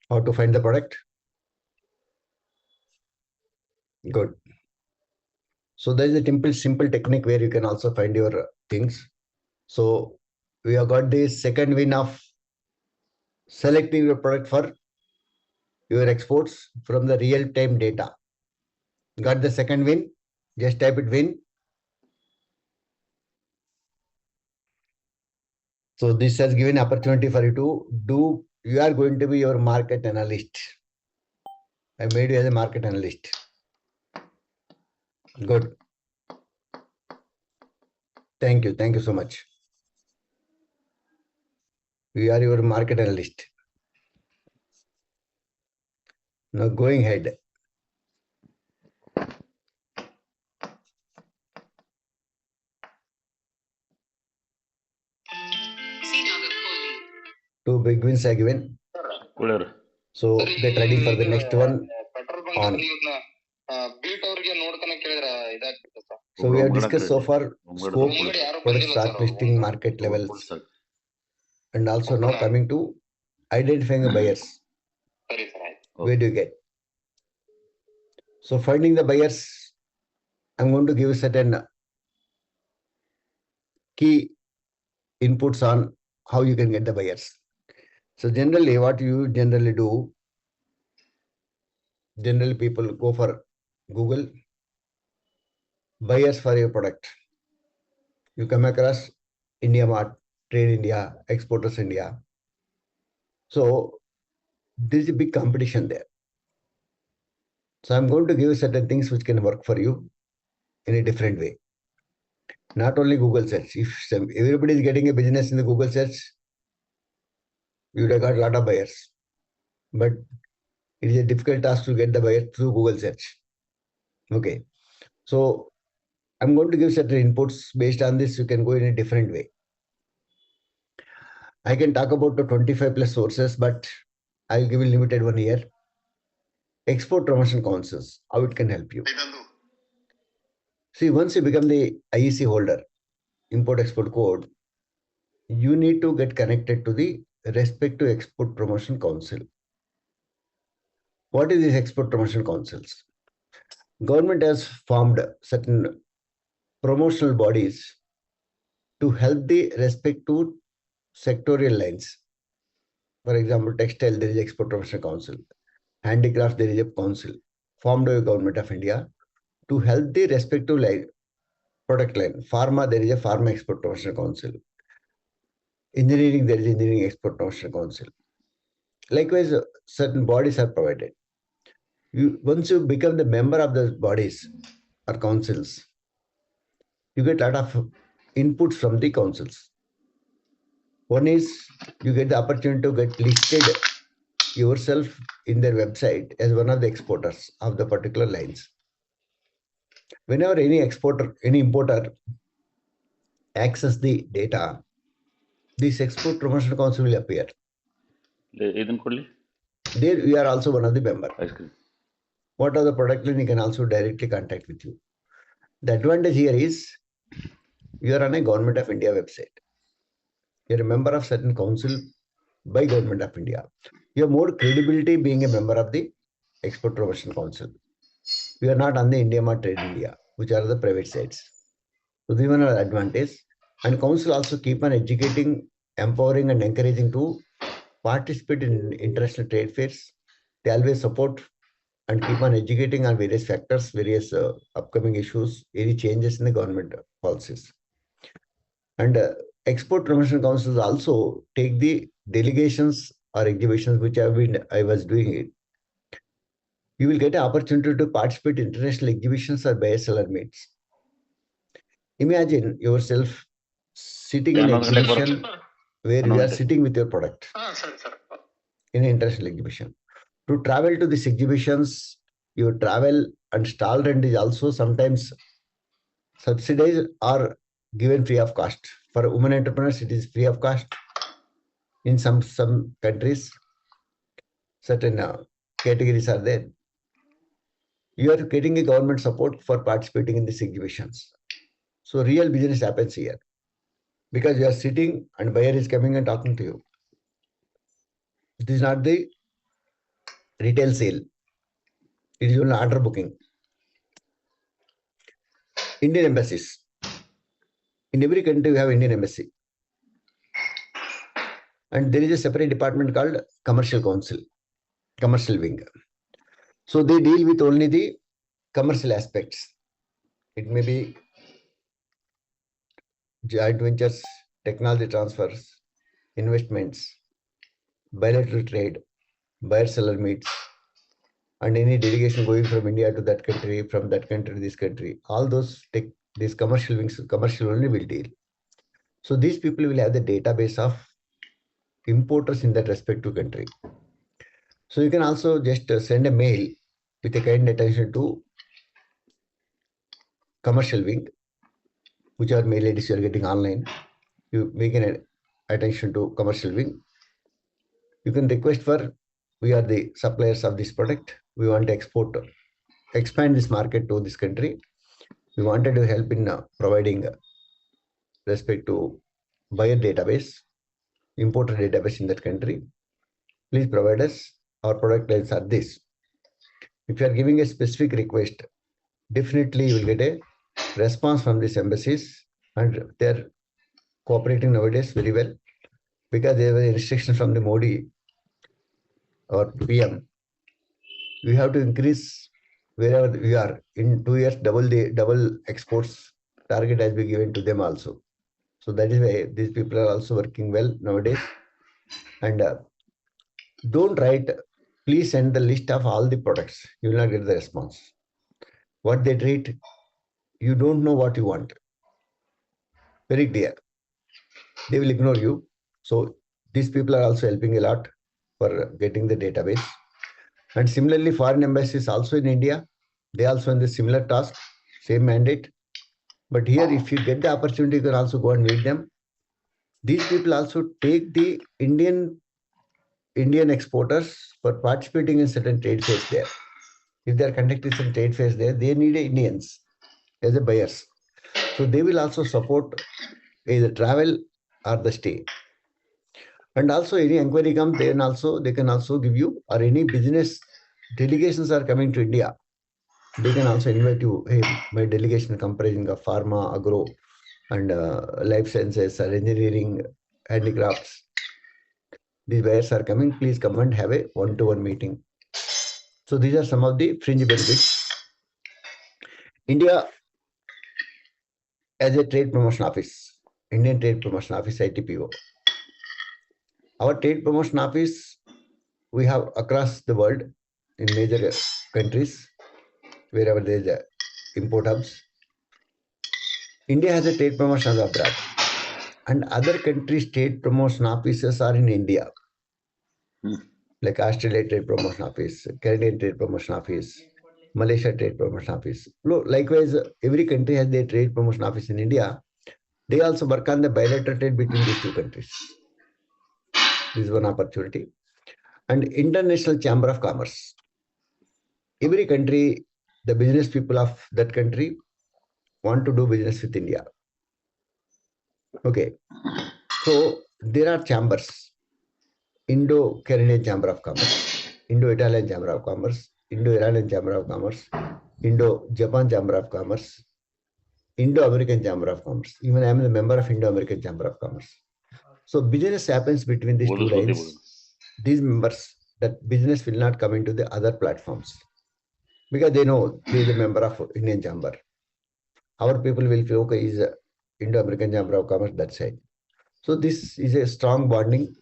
How to find the product? Good. So there is a simple technique where you can also find your things. So we have got the second win of selecting your product for your exports from the real-time data. Got the second win? Just type it win. So this has given opportunity for you to do, you are going to be your market analyst. I made you as a market analyst. Good. Thank you. Thank you so much. We are your market analyst. Now going ahead. Two big wins are given. So get ready for the next one. on. Beat ಅವ್ರಿಗೆ ನೋಡ್ತಾನೆ ಕೇಳಿದ್ರ ಇದಾಗ್ತದೆ sir. So we have discussed so far scope, product start listing, market levels, and also now coming to identifying the buyers. ಸರಿ sir ಆಯ್ತು. Where do you get? So finding the buyers, I'm going to give you certain key inputs on how you can get the buyers. So generally what you generally do, generally people go for Google, buyers for your product. You come across India Mart, Trade India, Exporters India. So there is a big competition there. So I'm going to give you certain things which can work for you in a different way. Not only Google search. If everybody is getting a business in the Google search, you would have got a lot of buyers. But it is a difficult task to get the buyers through Google search. Okay. So I'm going to give certain inputs. Based on this, you can go in a different way. I can talk about the 25 plus sources, but I'll give you limited one here. Export promotion councils, how it can help you. See, once you become the IEC holder, import-export code, you need to get connected to the respective export promotion council. What is these export promotion councils? Government has formed certain promotional bodies to help the respective sectorial lines. For example, textile, there is export promotion council. Handicraft, there is a council formed by the Government of India to help the respective line, product line. Pharma, there is a Pharma Export Promotion Council. Engineering, there is Engineering Export Promotion Council. Likewise, certain bodies are provided. Once you become the member of those bodies or councils, you get a lot of inputs from the councils. One is you get the opportunity to get listed yourself in their website as one of the exporters of the particular lines. Whenever any exporter, any importer access the data, this export promotion council will appear. There you are also one of the member. What are the product line, you can also directly contact with you. The advantage here is you are on a Government of India website. You are a member of certain council by Government of India. You have more credibility being a member of the Export Promotion Council. You are not on the India Mart, Trade India, which are the private sites. So this is one advantage. And council also keep on educating, empowering and encouraging to participate in international trade fairs. They always support and keep on educating on various factors, various upcoming issues, any changes in the government policies. And export promotion councils also take the delegations or exhibitions which I was doing it. You will get an opportunity to participate in international exhibitions or buyer-seller meets. Imagine yourself sitting in an exhibition where you are sitting with your product in an international exhibition. To travel to these exhibitions, your travel and stall rent is also sometimes subsidized or given free of cost. For women entrepreneurs, it is free of cost. In some countries, certain categories are there. You are getting a government support for participating in these exhibitions. So real business happens here because you are sitting and buyer is coming and talking to you. It is not the retail sale. It is only order booking. Indian embassies. In every country, we have Indian embassy. And there is a separate department called Commercial Council, Commercial Wing. So they deal with only the commercial aspects. It may be joint ventures, technology transfers, investments, bilateral trade, buyer-seller meets, and any delegation going from India to that country, from that country to this country. All these commercial wings, commercial only will deal. So these people will have the database of importers in that respective country. So you can also just send a mail with a kind attention to commercial wing, whichever mail IDs you are getting online. You make an attention to commercial wing. You can request for we are the suppliers of this product. We want to expand this market to this country. We wanted to help in providing respect to buyer database, importer database in that country. Please provide us. Our product lines are this. If you are giving a specific request, definitely you will get a response from these embassies, and they're cooperating nowadays very well, because there was a restriction from the Modi or PM. We have to increase wherever we are. In 2 years, double exports target has been given to them also. So that is why these people are also working well nowadays. And don't write, please send the list of all the products. You will not get the response. What they treat, you don't know what you want. Very clear. They will ignore you. So these people are also helping a lot for getting the database. And similarly, foreign embassies also in India, they also in the similar task, same mandate. But here, if you get the opportunity, you can also go and meet them. These people also take the Indian exporters for participating in certain trade fairs there. If they are conducting some trade fairs there, they need Indians as a buyers. So they will also support either travel or the stay. And also any inquiry comes, then also they can also give you, or any business delegations are coming to India, they can also invite you. Hey, my delegation comprising of pharma, agro, and life sciences or engineering, handicrafts. These buyers are coming. Please come and have a one-to-one meeting. So these are some of the fringe benefits. India as a trade promotion office, Indian Trade Promotion Office, ITPO. Our trade promotion office we have across the world in major countries wherever there is a import hubs. India has a trade promotion abroad, and other countries' trade promotion offices are in India, like Australia Trade Promotion Office, Canadian Trade Promotion Office, Malaysia Trade Promotion Office. Likewise, every country has their trade promotion office in India. They also work on the bilateral trade between these two countries. This is one opportunity. And International Chamber of Commerce. Every country, the business people of that country want to do business with India. Okay. So there are chambers. Indo-Canadian Chamber of Commerce, Indo-Italian Chamber of Commerce, Indo-Iranian Chamber of Commerce, Indo-Japan Chamber of Commerce, Indo-American Chamber of Commerce. Even I am a member of Indo-American Chamber of Commerce. So business happens between these two lines. These members, that business will not come into the other platforms, because they know he is a member of Indian Chamber. Our people will feel, okay, is Indo-American Chamber of Commerce, that side. So this is a strong bonding.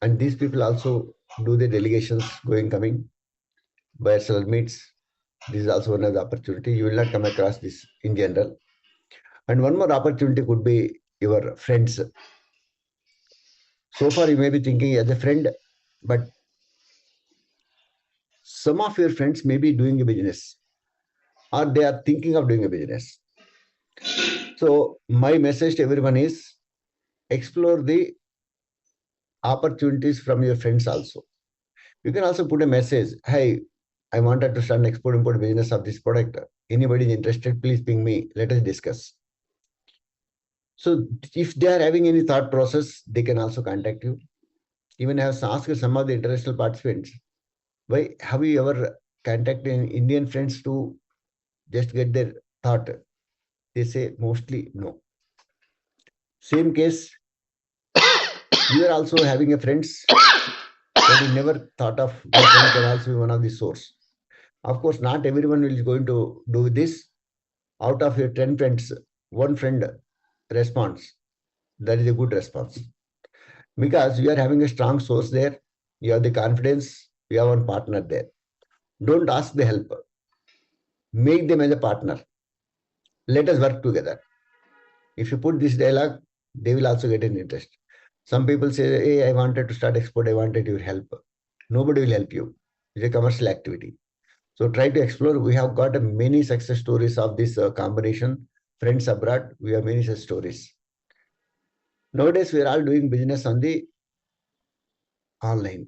And these people also do the delegations going, coming, buyer-seller meets. This is also one of the opportunity. You will not come across this in general. And one more opportunity could be your friends. So far, you may be thinking as a friend, but some of your friends may be doing a business, or they are thinking of doing a business. So my message to everyone is, explore the opportunities from your friends also. You can also put a message, hey, I wanted to start an export-import business of this product. Anybody is interested, please ping me. Let us discuss. So if they are having any thought process, they can also contact you. Even I have asked some of the international participants, why have you ever contacted Indian friends to just get their thought? They say mostly no. Same case, you are also having a friends that you never thought of. My friend can also be one of the source. Of course, not everyone is going to do this. Out of your 10 friends, one friend responds. That is a good response. Because you are having a strong source there. You have the confidence. You have one partner there. Don't ask the help. Make them as a partner. Let us work together. If you put this dialogue, they will also get an interest. Some people say, hey, I wanted to start export. I wanted your help. Nobody will help you. It's a commercial activity. So try to explore. We have got many success stories of this combination. Friends abroad, we have many such stories. Nowadays, we are all doing business on the online.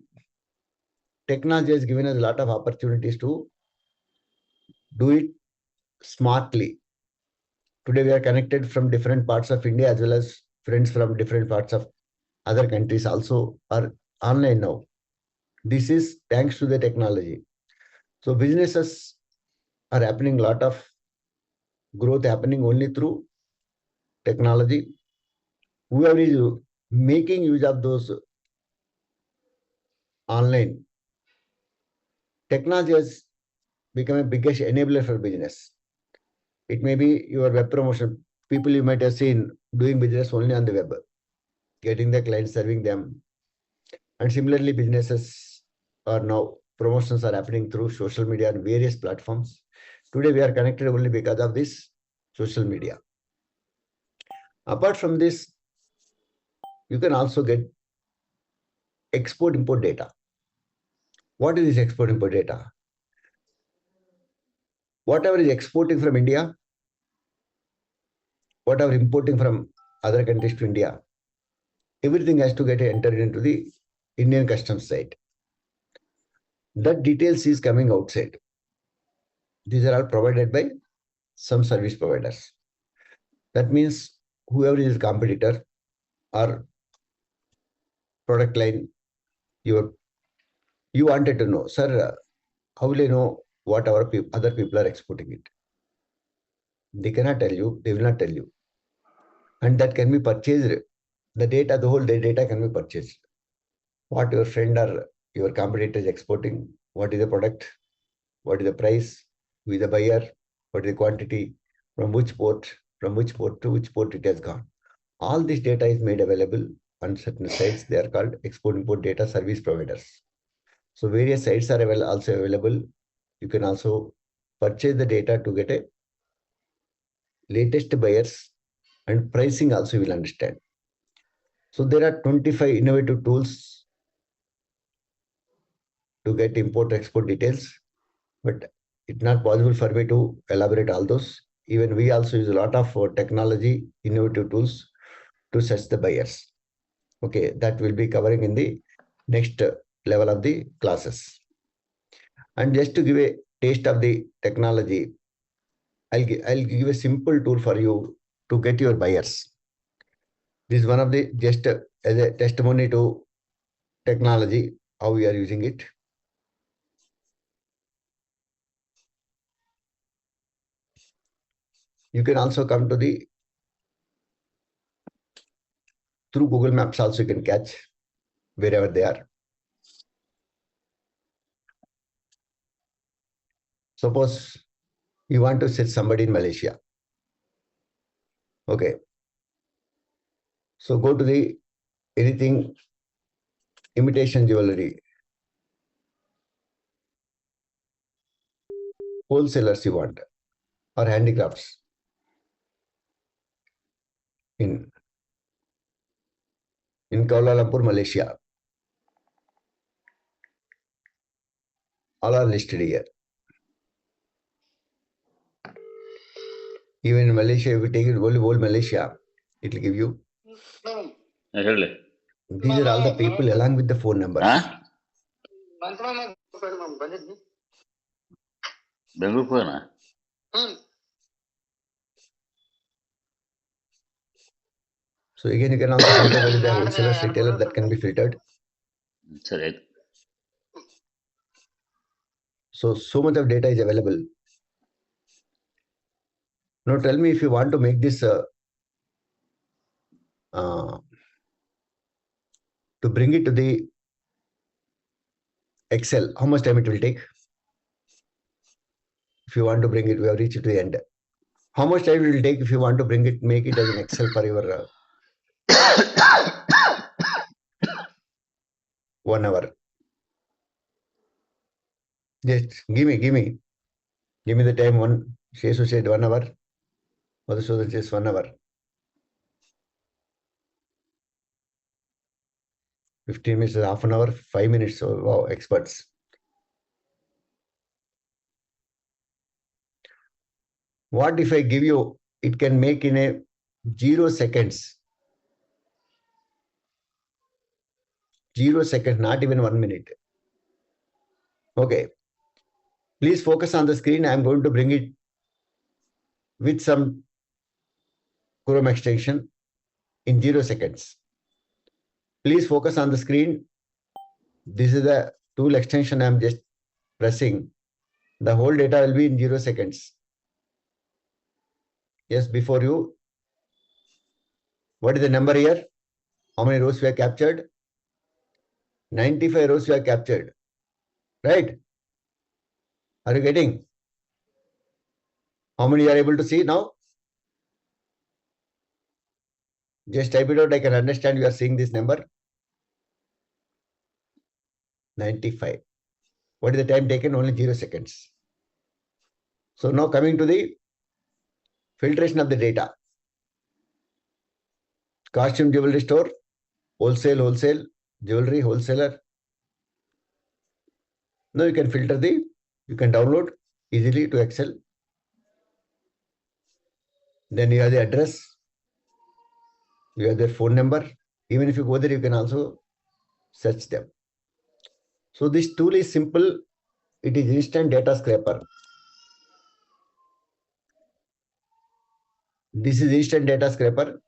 technology has given us a lot of opportunities to do it smartly. Today we are connected from different parts of India as well as friends from different parts of other countries also are online now. This is thanks to the technology. So businesses are happening, a lot of growth happening only through technology. Whoever is making use of those online, technology has become a biggest enabler for business. It may be your web promotion. People you might have seen doing business only on the web, getting the clients, serving them. And similarly, businesses are now, promotions are happening through social media and various platforms. Today, we are connected only because of this social media. Apart from this, you can also get export-import data. What is this export-import data? Whatever is exporting from India, whatever importing from other countries to India, everything has to get entered into the Indian customs site. That details is coming outside. These are all provided by some service providers. That means whoever is competitor or product line, you wanted to know, sir, how will I know what our other people are exporting it? They cannot tell you, they will not tell you. And that can be purchased. The data, the whole data can be purchased. What your friend or your competitor is exporting, what is the product, what is the price, who is the buyer, what is the quantity, from which port to which port it has gone. All this data is made available on certain sites. They are called export-import data service providers. So various sites are also available. You can also purchase the data to get a latest buyers and pricing also you will understand. So there are 25 innovative tools to get import-export details, but it's not possible for me to elaborate all those. Even we also use a lot of technology, innovative tools to search the buyers. Okay, that will be covering in the next level of the classes. And just to give a taste of the technology, I'll give a simple tool for you to get your buyers. This is one of the, just as a testimony to technology, how we are using it. You can also come to the, through Google Maps also you can catch wherever they are. Suppose you want to set somebody in Malaysia. Okay. So go to the anything imitation jewelry. Wholesalers you want or handicrafts in Kuala Lumpur, Malaysia. All are listed here. Even in Malaysia, if you take it whole Malaysia, it will give you. These are all the people along with the phone numbers. So again, you can also filter whether they are wholesalers, retailers, that can be filtered. So much of data is available. Now tell me if you want to make this to bring it to the Excel, how much time it will take? If you want to bring it, we have reached to the end. How much time it will take if you want to bring it, make it as an Excel for your 1 hour? Just give me the time. One Shesu said 1 hour. Madhusudan says 1 hour. 15 minutes, half an hour, 5 minutes. So wow, experts. What if I give you, it can make in a 0 seconds. 0 seconds, not even 1 minute. Okay. Please focus on the screen. I'm going to bring it with some Chrome extension in 0 seconds. Please focus on the screen. This is the tool extension I'm just pressing. The whole data will be in 0 seconds. Yes, before you. What is the number here? How many rows we have captured? 95 rows we have captured. Right? Are you getting? How many you are able to see now? Just type it out. I can understand you are seeing this number. 95. What is the time taken? Only 0 seconds. So now coming to the filtration of the data. Costume jewelry store, wholesale, jewelry, wholesaler. Now you can filter you can download easily to Excel. Then you have the address. You have their phone number. Even if you go there, you can also search them. So this tool is simple. It is instant data scraper. This is instant data scraper.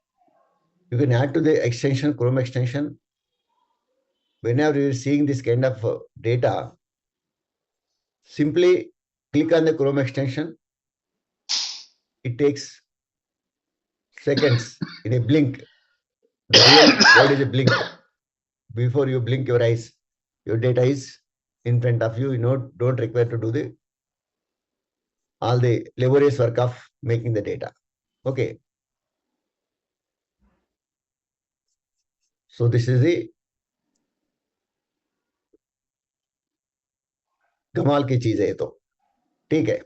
You can add to the extension, Chrome extension. Whenever you are seeing this kind of data, simply click on the Chrome extension. It takes seconds in a blink. The real word is a blink. Before you blink your eyes, your data is in front of you. You don't require to do all the laborious work of making the data. Okay. So this is the कमाल की चीज है तो ठीक है.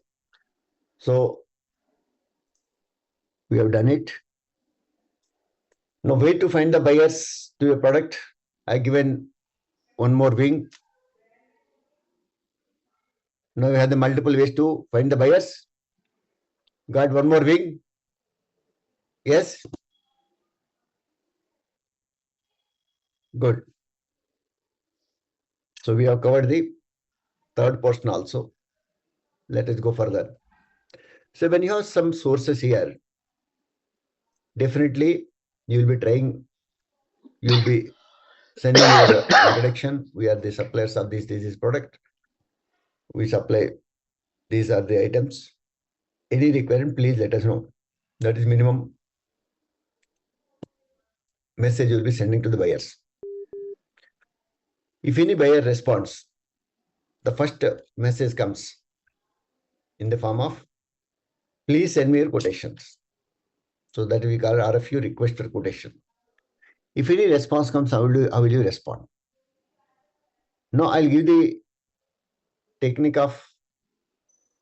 So we have done it. Now where to find the buyers to your product? I given one more wing. Now you have the multiple ways to find the buyers. Got one more wing? Yes? Good. So we have covered the third portion also. Let us go further. So when you have some sources here, definitely you will be trying, you will be sending your introduction. We are the suppliers of this product. We supply, these are the items. Any requirement, please let us know. That is minimum message you will be sending to the buyers. If any buyer responds, the first message comes in the form of, please send me your quotations. So that we call RFQ, request for quotation. If any response comes, how will you respond? Now I'll give the technique of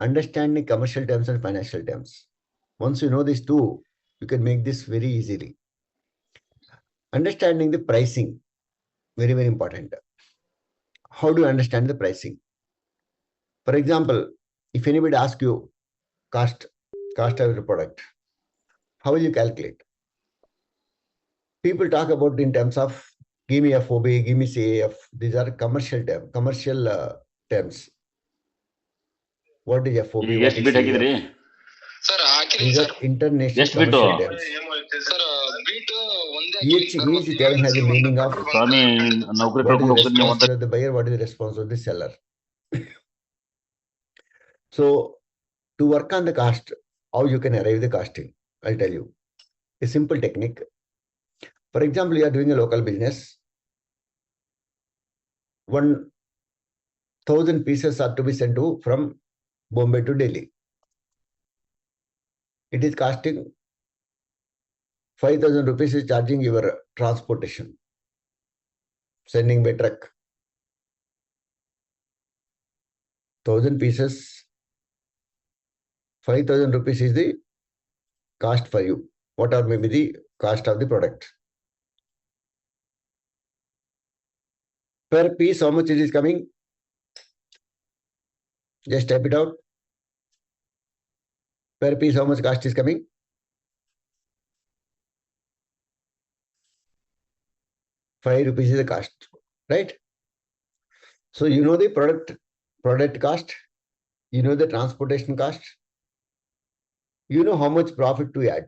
understanding commercial terms and financial terms. Once you know these two, you can make this very easily. Understanding the pricing, very, very important. How do you understand the pricing? For example, if anybody asks you cost of your product, how will you calculate? People talk about in terms of give me FOB, give me CAF. These are commercial terms. What is FOB? What is CAF? These are international commercial terms. Each term has a meaning of what is the response of the buyer, what is the response of the seller. So to work on the cost, how you can arrive the costing, I'll tell you. A simple technique. For example, you are doing a local business. 1,000 pieces are to be sent from Bombay to Delhi. It is costing 5,000 rupees is charging your transportation, sending by truck. 1,000 pieces, 5,000 rupees is the cost for you. What are maybe the cost of the product? Per piece, how much it is coming? Just type it out. Per piece, how much cost is coming? 5 rupees is the cost, right? So you know the product product cost, you know the transportation cost, you know how much profit to add.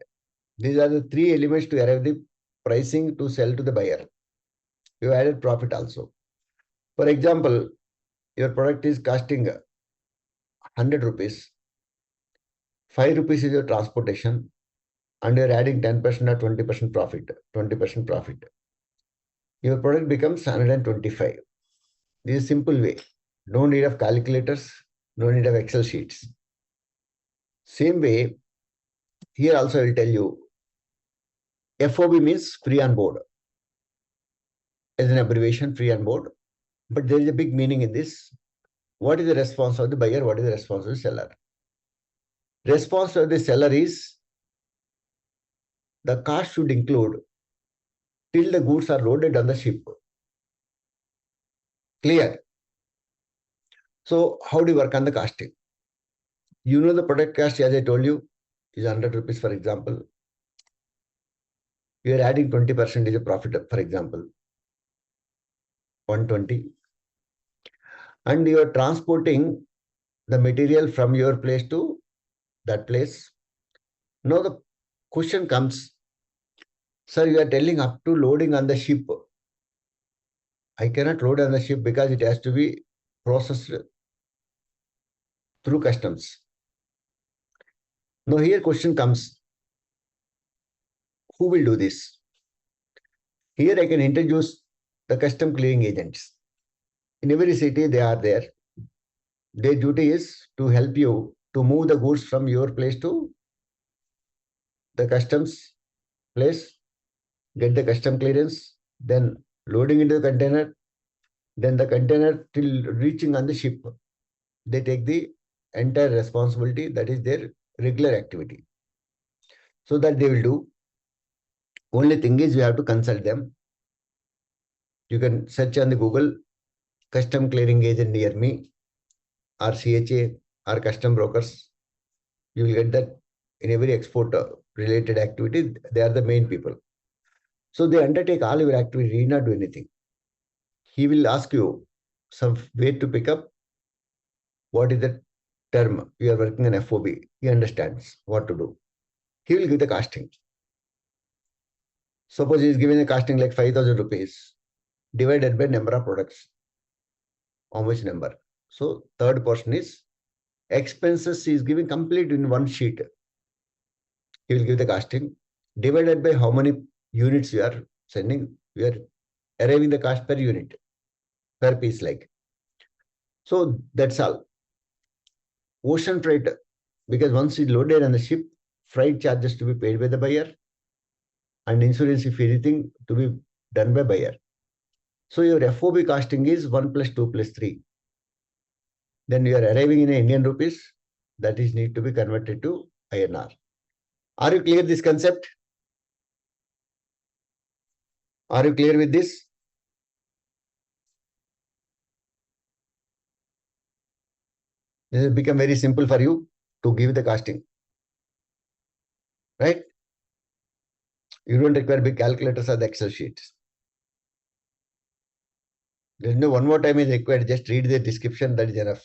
These are the three elements to arrive the pricing to sell to the buyer. You added profit also. For example, your product is costing 100 rupees. 5 rupees is your transportation, and you're adding 10% or 20% profit. 20% profit. Your product becomes 125. This is a simple way. No need of calculators, no need of Excel sheets. Same way, here also I will tell you, FOB means free on board. As an abbreviation, free on board. But there is a big meaning in this. What is the response of the buyer? What is the response of the seller? Response of the seller is the cost should include till the goods are loaded on the ship. Clear? So how do you work on the costing? You know the product cost, as I told you, is 100 rupees, for example. You are adding 20% is a profit, for example, 120. And you are transporting the material from your place to that place. Now the question comes, sir, you are telling up to loading on the ship. I cannot load on the ship because it has to be processed through customs. Now here question comes, who will do this? Here I can introduce the custom clearing agents. In every city they are there. Their duty is to help you to move the goods from your place to the customs place, get the custom clearance, then loading into the container, then the container till reaching on the ship. They take the entire responsibility. That is their regular activity. So that they will do. Only thing is you have to consult them. You can search on the Google, custom clearing agent near me, or CHA, or custom brokers. You will get that in every export related activity. They are the main people. So they undertake all your activity, need not do anything. He will ask you some way to pick up what is the term you are working on FOB. He understands what to do. He will give the costing. Suppose he is giving a costing like 5,000 rupees divided by number of products. How much number? So third portion is expenses he is giving complete in one sheet. He will give the costing divided by how many units you are sending. You are arriving the cost per unit, per piece like. So that's all. Ocean freight, because once it's loaded on the ship, freight charges to be paid by the buyer and insurance, if anything, to be done by buyer. So your FOB costing is 1 plus 2 plus 3. Then you are arriving in Indian rupees, that is need to be converted to INR. Are you clear this concept? Are you clear with this? This will become very simple for you to give the costing. Right? You don't require big calculators or the Excel sheets. There is no one more time is required. Just read the description. That is enough.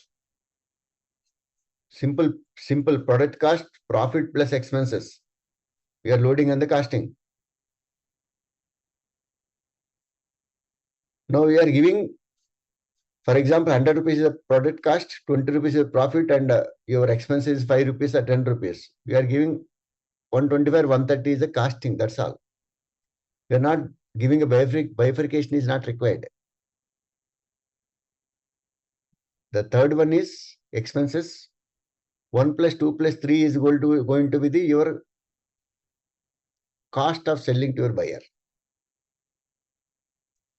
Simple product cost, profit plus expenses. We are loading on the costing. Now we are giving, for example, 100 rupees is a product cost, 20 rupees is a profit, and your expense is 5 rupees or 10 rupees. We are giving 125, 130 is a costing. That's all. We are not giving a bifurcation is not required. The third one is expenses. 1 plus 2 plus 3 is going to be your cost of selling to your buyer.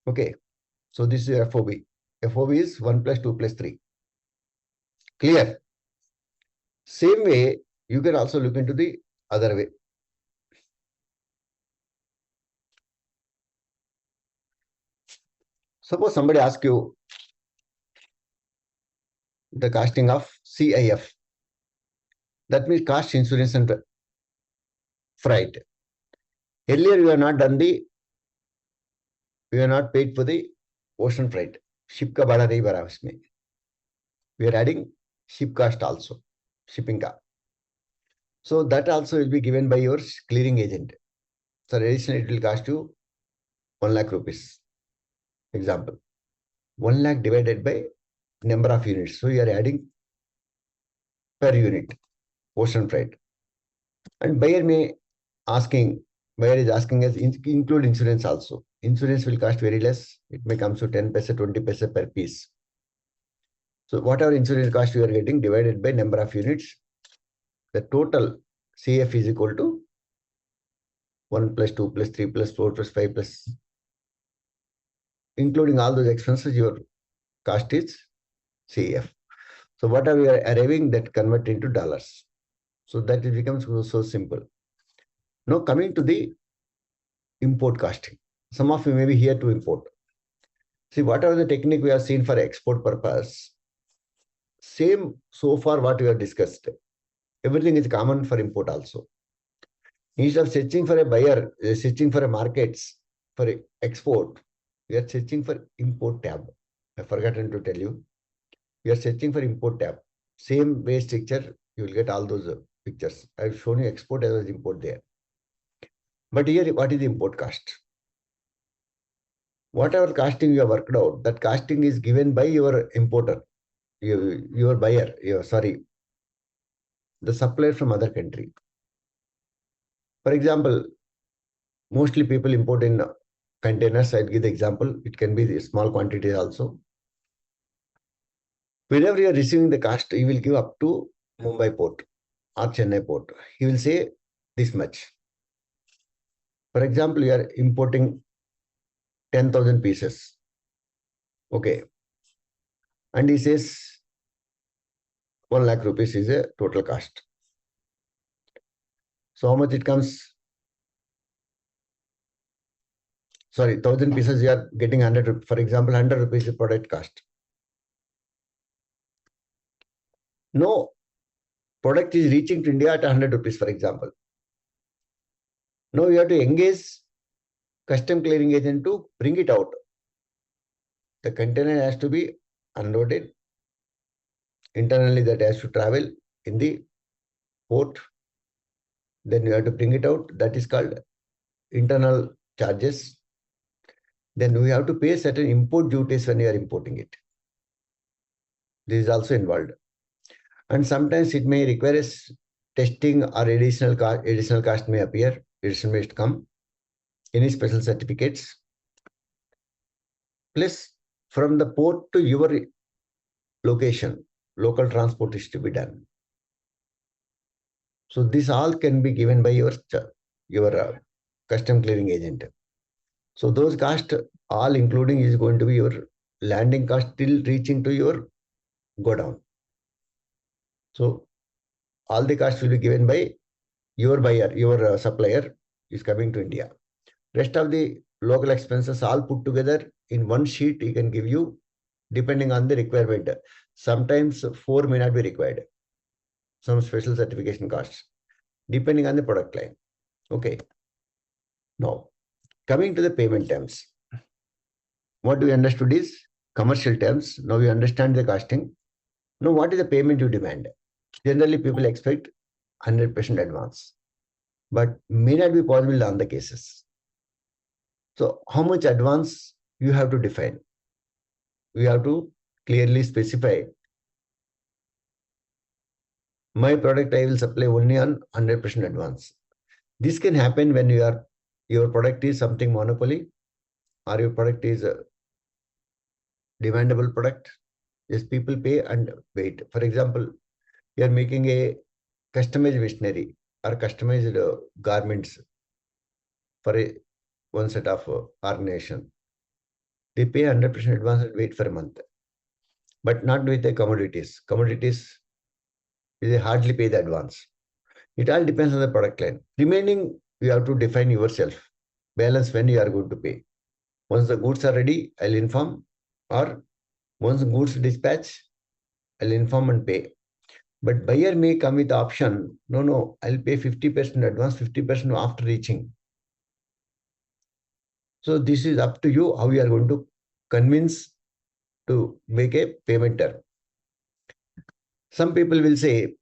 Okay. So this is your FOB. FOB is 1 plus 2 plus 3. Clear? Same way, you can also look into the other way. Suppose somebody asks you the costing of CIF. That means cost, insurance, and freight. Earlier, you have not done you are not paid for the ocean freight. Ship का भाड़ा नहीं भरा उसमें. We are adding ship cost also, shipping cost. So that also will be given by your clearing agent. So additionally, it will cost you 1 lakh rupees. Example, 1 lakh divided by number of units. So you are adding per unit ocean freight. And buyer is asking us include insurance also. Insurance will cost very less. It may come to 10 paise, 20 paise per piece. So whatever insurance cost you are getting divided by number of units, the total CF is equal to 1 plus 2 plus 3 plus 4 plus 5 plus, including all those expenses, your cost is CF. So whatever we are arriving, that convert into dollars. So that it becomes so simple. Now coming to the import costing. Some of you may be here to import. See, whatever the technique we have seen for export purpose, same so far what we have discussed. Everything is common for import also. Instead of searching for a buyer, searching for a markets for export, we are searching for import tab. I forgotten to tell you. We are searching for import tab. Same way structure, you will get all those pictures. I've shown you export as well as import there. But here, what is the import cost? Whatever costing you have worked out, that costing is given by your importer, your buyer, the supplier from other country. For example, mostly people import in containers. I'll give the example. It can be the small quantities also. Whenever you are receiving the cost, you will give up to Mumbai port or Chennai port. He will say this much. For example, you are importing 10,000 pieces. Okay. And he says 1 lakh rupees is a total cost. So how much it comes? Sorry, 1,000 pieces you are getting 100. For example, 100 rupees is product cost. No product is reaching to India at 100 rupees, for example. Now you have to engage custom clearing agent to bring it out. The container has to be unloaded. Internally, that has to travel in the port. Then you have to bring it out. That is called internal charges. Then we have to pay certain import duties when you are importing it. This is also involved. And sometimes it may require testing or additional cost may appear. Additional may come. Any special certificates. Plus, from the port to your location, local transport is to be done. So this all can be given by your custom clearing agent. So those costs, all including, is going to be your landing cost till reaching to your godown. So all the costs will be given by your buyer, your supplier is coming to India. Rest of the local expenses all put together in one sheet, he can give you depending on the requirement. Sometimes 4 may not be required. Some special certification costs, depending on the product line. Okay. Now, coming to the payment terms. What we understood is commercial terms. Now we understand the costing. Now, what is the payment you demand? Generally, people expect 100% advance, but may not be possible on the cases. So, how much advance you have to define? We have to clearly specify. My product I will supply only on 100% advance. This can happen when your product is something monopoly, or your product is a demandable product. Yes, people pay and wait. For example, you are making a customized machinery or customized garments for one set of organization. They pay 100% advance and wait for a month. But not with the commodities. Commodities, they hardly pay the advance. It all depends on the product line. Remaining, you have to define yourself. Balance when you are going to pay. Once the goods are ready, I'll inform. Or once the goods dispatch, I'll inform and pay. But buyer may come with the option, no, I'll pay 50% advance, 50% after reaching. So this is up to you how you are going to convince to make a payment term. Some people will say,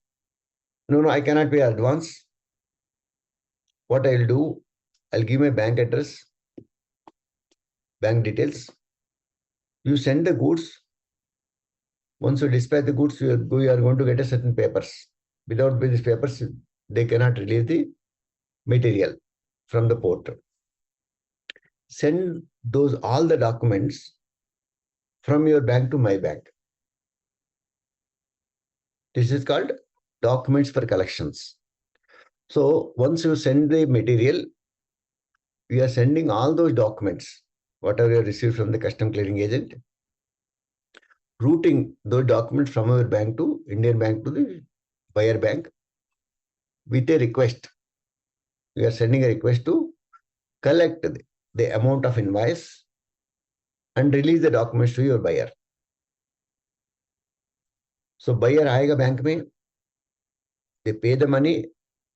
no, I cannot pay advance. What I'll do, I'll give my bank address, bank details. You send the goods. Once you dispatch the goods, you are going to get a certain papers. Without these papers, they cannot release the material from the port. Send all the documents from your bank to my bank. This is called documents for collections. So once you send the material, we are sending all those documents, whatever you received from the custom clearing agent, routing those documents from our bank to Indian bank to the buyer bank with a request. We are sending a request to collect the amount of invoice and release the documents to your buyer. So buyer aayega bank mein, they pay the money,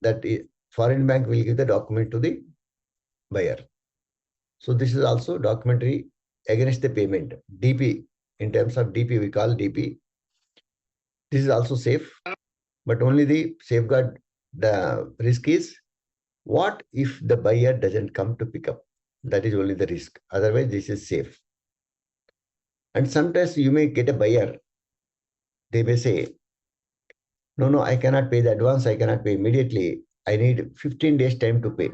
that foreign bank will give the document to the buyer. So this is also documentary against the payment. DP, in terms of DP, we call DP. This is also safe, but only the safeguard, the risk is, what if the buyer doesn't come to pick up? That is only the risk. Otherwise, this is safe. And sometimes you may get a buyer. They may say, no, I cannot pay the advance. I cannot pay immediately. I need 15 days time to pay.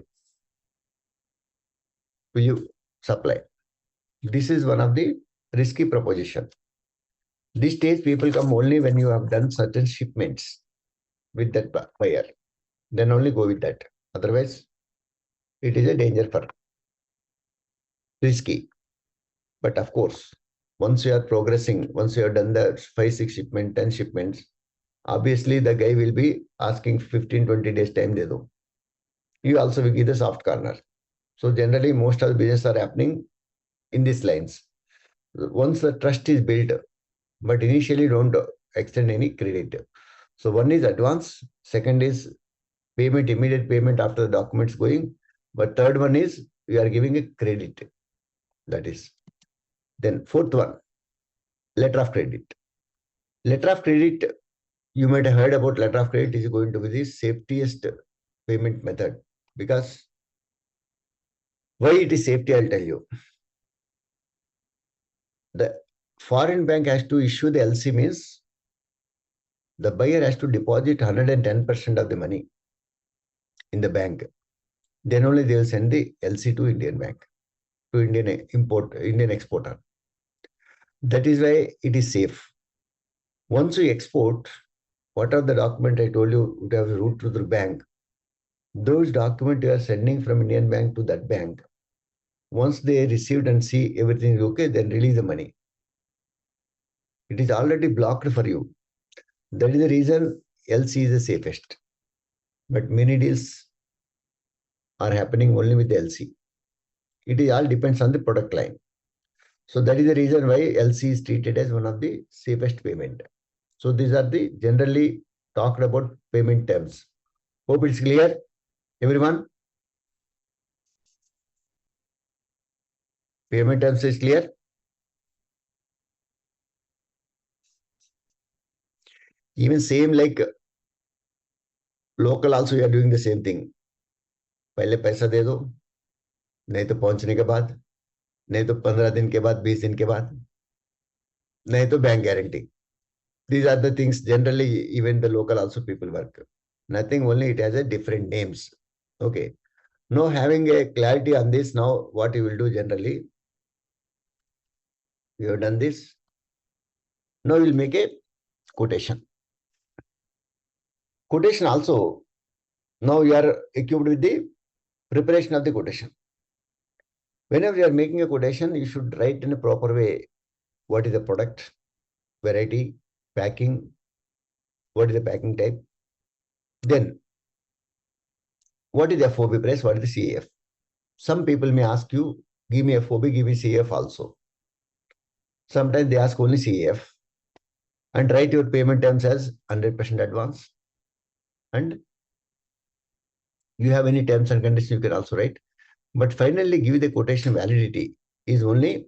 Will you supply? This is one of the risky proposition. This stage people come only when you have done certain shipments with that buyer. Then only go with that. Otherwise, it is a danger for risky. But of course, once you are progressing, once you have done the 5, 6 shipments, 10 shipments, obviously the guy will be asking 15, 20 days time. You also will give the soft corner. So generally, most of the business are happening in these lines. Once the trust is built, but initially don't extend any credit. So one is advance, second is payment, immediate payment after the documents going, but third one is we are giving a credit. That is. Then fourth one, letter of credit. Letter of credit, you might have heard about letter of credit is going to be the safetiest payment method. Because why it is safety, I'll tell you. The foreign bank has to issue the LC, means the buyer has to deposit 110% of the money in the bank. Then only they will send the LC to Indian bank, to Indian exporter. That is why it is safe. Once you export, what are the documents I told you would have route to the bank? Those documents you are sending from Indian bank to that bank. Once they received and see everything is okay, then release the money. It is already blocked for you. That is the reason LC is the safest. But many deals are happening only with the LC. It all depends on the product line. So that is the reason why LC is treated as one of the safest payment. So these are the generally talked about payment terms. Hope it's clear, everyone. Payment terms is clear. Even same like local also, you are doing the same thing. पहले पैसा दे दो, नहीं तो पहुंचने के बाद, नहीं तो 15 दिन के बाद, 20 दिन के बाद, नहीं तो bank guarantee. These are the things generally even the local also people work. Nothing, only it has a different names. Okay. Now having a clarity on this, now what you will do generally, you have done this. Now we will make a quotation. Quotation also, now you are equipped with the preparation of the quotation. Whenever you are making a quotation, you should write in a proper way. What is the product, variety, packing, what is the packing type. Then, what is the FOB price, what is the CAF? Some people may ask you, give me FOB, give me CAF also. Sometimes they ask only CAF. And write your payment terms as 100% advance. And you have any terms and conditions, you can also write. But finally, give the quotation validity is only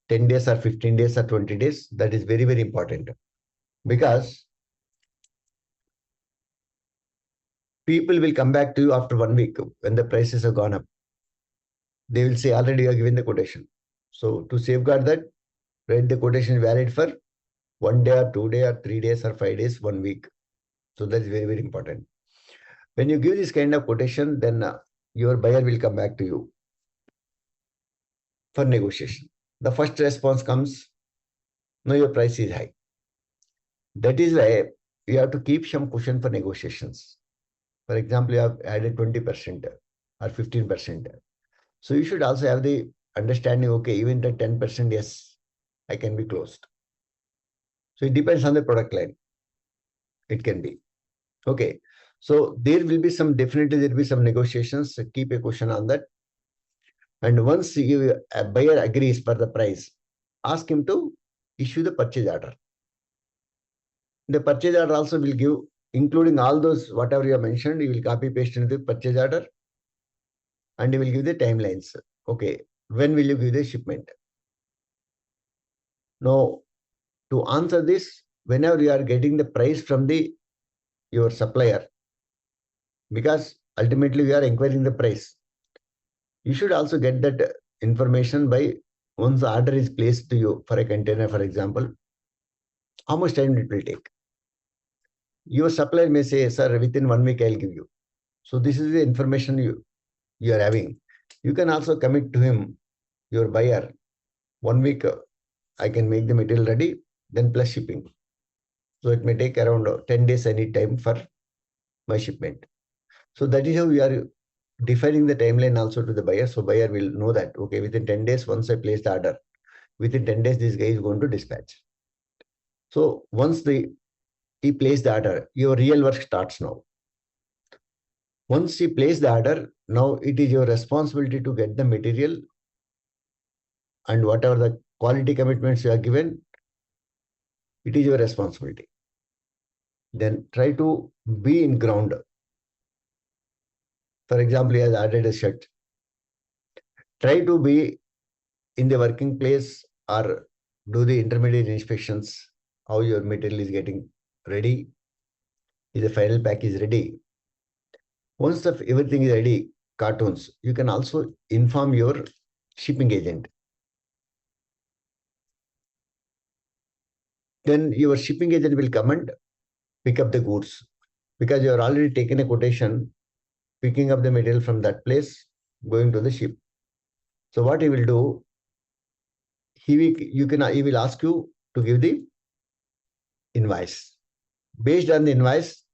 10 days or 15 days or 20 days. That is very, very important. Because People will come back to you after 1 week when the prices have gone up. They will say, already you are given the quotation. So to safeguard that, write the quotation valid for 1 day or 2 days or 3 days or 5 days, 1 week. So that's very, very important. When you give this kind of quotation, then your buyer will come back to you for negotiation. The first response comes, no, your price is high. That is why you have to keep some cushion for negotiations. For example, you have added 20% or 15%. So you should also have the understanding, okay, even the 10%, yes, I can be closed. So it depends on the product line. It can be. Okay. So there will be definitely there will be some negotiations. So keep a cushion on that. And once a buyer agrees for the price, ask him to issue the purchase order. The purchase order also will give, including all those, whatever you have mentioned, you will copy paste into the purchase order and you will give the timelines. Okay. When will you give the shipment? Now, to answer this, whenever you are getting the price from your supplier, because ultimately we are inquiring the price, you should also get that information by once the order is placed to you for a container, for example, how much time it will take. Your supplier may say, sir, within 1 week I'll give you. So this is the information you are having. You can also commit to him, your buyer, 1 week I can make the material ready, then plus shipping. So it may take around 10 days I need time for my shipment. So that is how we are defining the timeline also to the buyer. So buyer will know that, okay, within 10 days, once I place the order, within 10 days, this guy is going to dispatch. So once he placed the order, your real work starts now. Once he placed the order, now it is your responsibility to get the material and whatever the quality commitments you are given, it is your responsibility. Then try to be in ground. For example, he has ordered a shirt. Try to be in the working place or do the intermediate inspections, how your material is getting ready. Is the final pack is ready. Once everything is ready, cartoons, you can also inform your shipping agent. Then your shipping agent will come and pick up the goods because you are already taken a quotation, picking up the material from that place, going to the ship. So what he will do, he will ask you to give the invoice. Based on the invoice,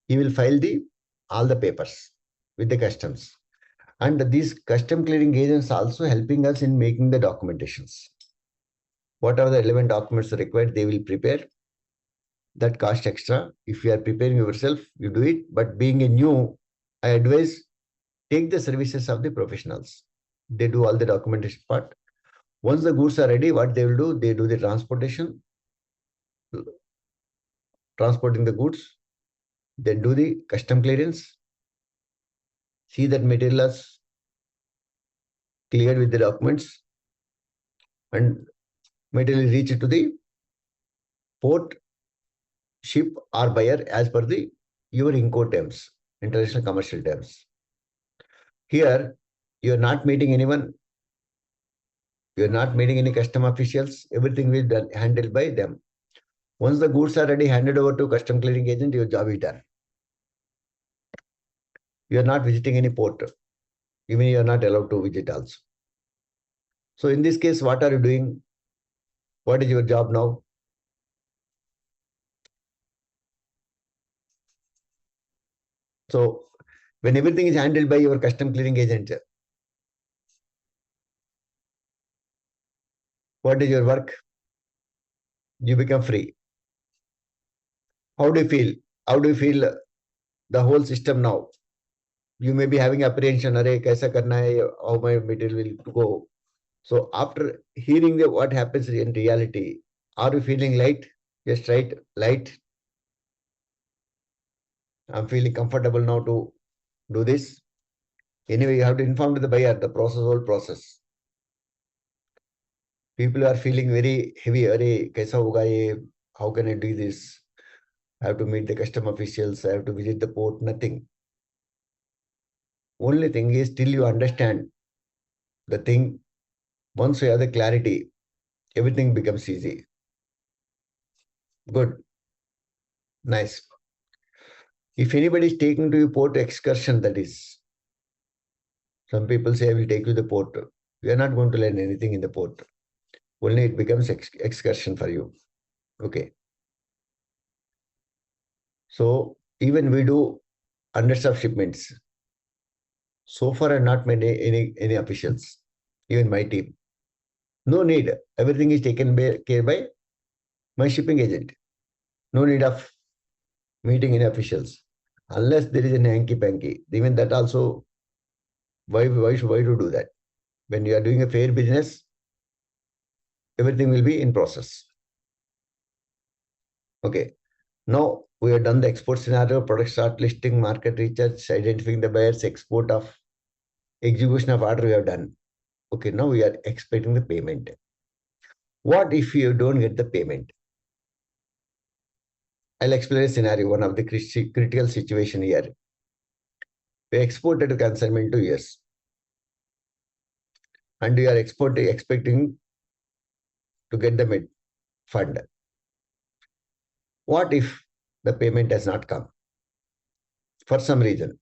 he will file all the papers with the customs. And these custom clearing agents also helping us in making the documentations. Whatever the relevant documents are required, they will prepare. That cost extra. If you are preparing yourself, you do it. But being a new, I advise take the services of the professionals. They do all the documentation part. Once the goods are ready, what they will do, they do the transportation, transporting the goods, then do the custom clearance, see that material is cleared with the documents, and material is reached to the port, ship or buyer as per your INCO terms, international commercial terms. Here, you are not meeting anyone. You are not meeting any custom officials. Everything will be handled by them. Once the goods are ready, handed over to custom clearing agent, your job is done. You are not visiting any port. Even you are not allowed to visit also. So in this case, what are you doing? What is your job now? So when everything is handled by your custom clearing agent, what is your work? You become free. How do you feel? How do you feel the whole system now? You may be having apprehension, array, kaisa karna hai, how my material will go. So after hearing what happens in reality, are you feeling light? Yes, right, light. I'm feeling comfortable now to do this. Anyway, you have to inform the buyer the whole process. People are feeling very heavy. Arey, kaisa hoga ye? How can I do this? I have to meet the custom officials, I have to visit the port, nothing. Only thing is, till you understand the thing, once you have the clarity, everything becomes easy. Good. Nice. If anybody is taking to you port excursion, that is, some people say, I will take you to the port. You are not going to learn anything in the port. Only it becomes excursion for you. Okay. So even we do hundreds of shipments. So far, I've not made any officials, even my team. No need. Everything is taken care by my shipping agent. No need of meeting any officials. Unless there is an hanky-panky. Even that also, why to do that? When you are doing a fair business, everything will be in process. Okay. Now we have done the export scenario, product start listing, market research, identifying the buyers, export of execution of order we have done. Okay, now we are expecting the payment. What if you don't get the payment? I'll explain a scenario, one of the critical situation here. We exported a consignment to US. And we are expecting to get the fund. What if the payment has not come? For some reason,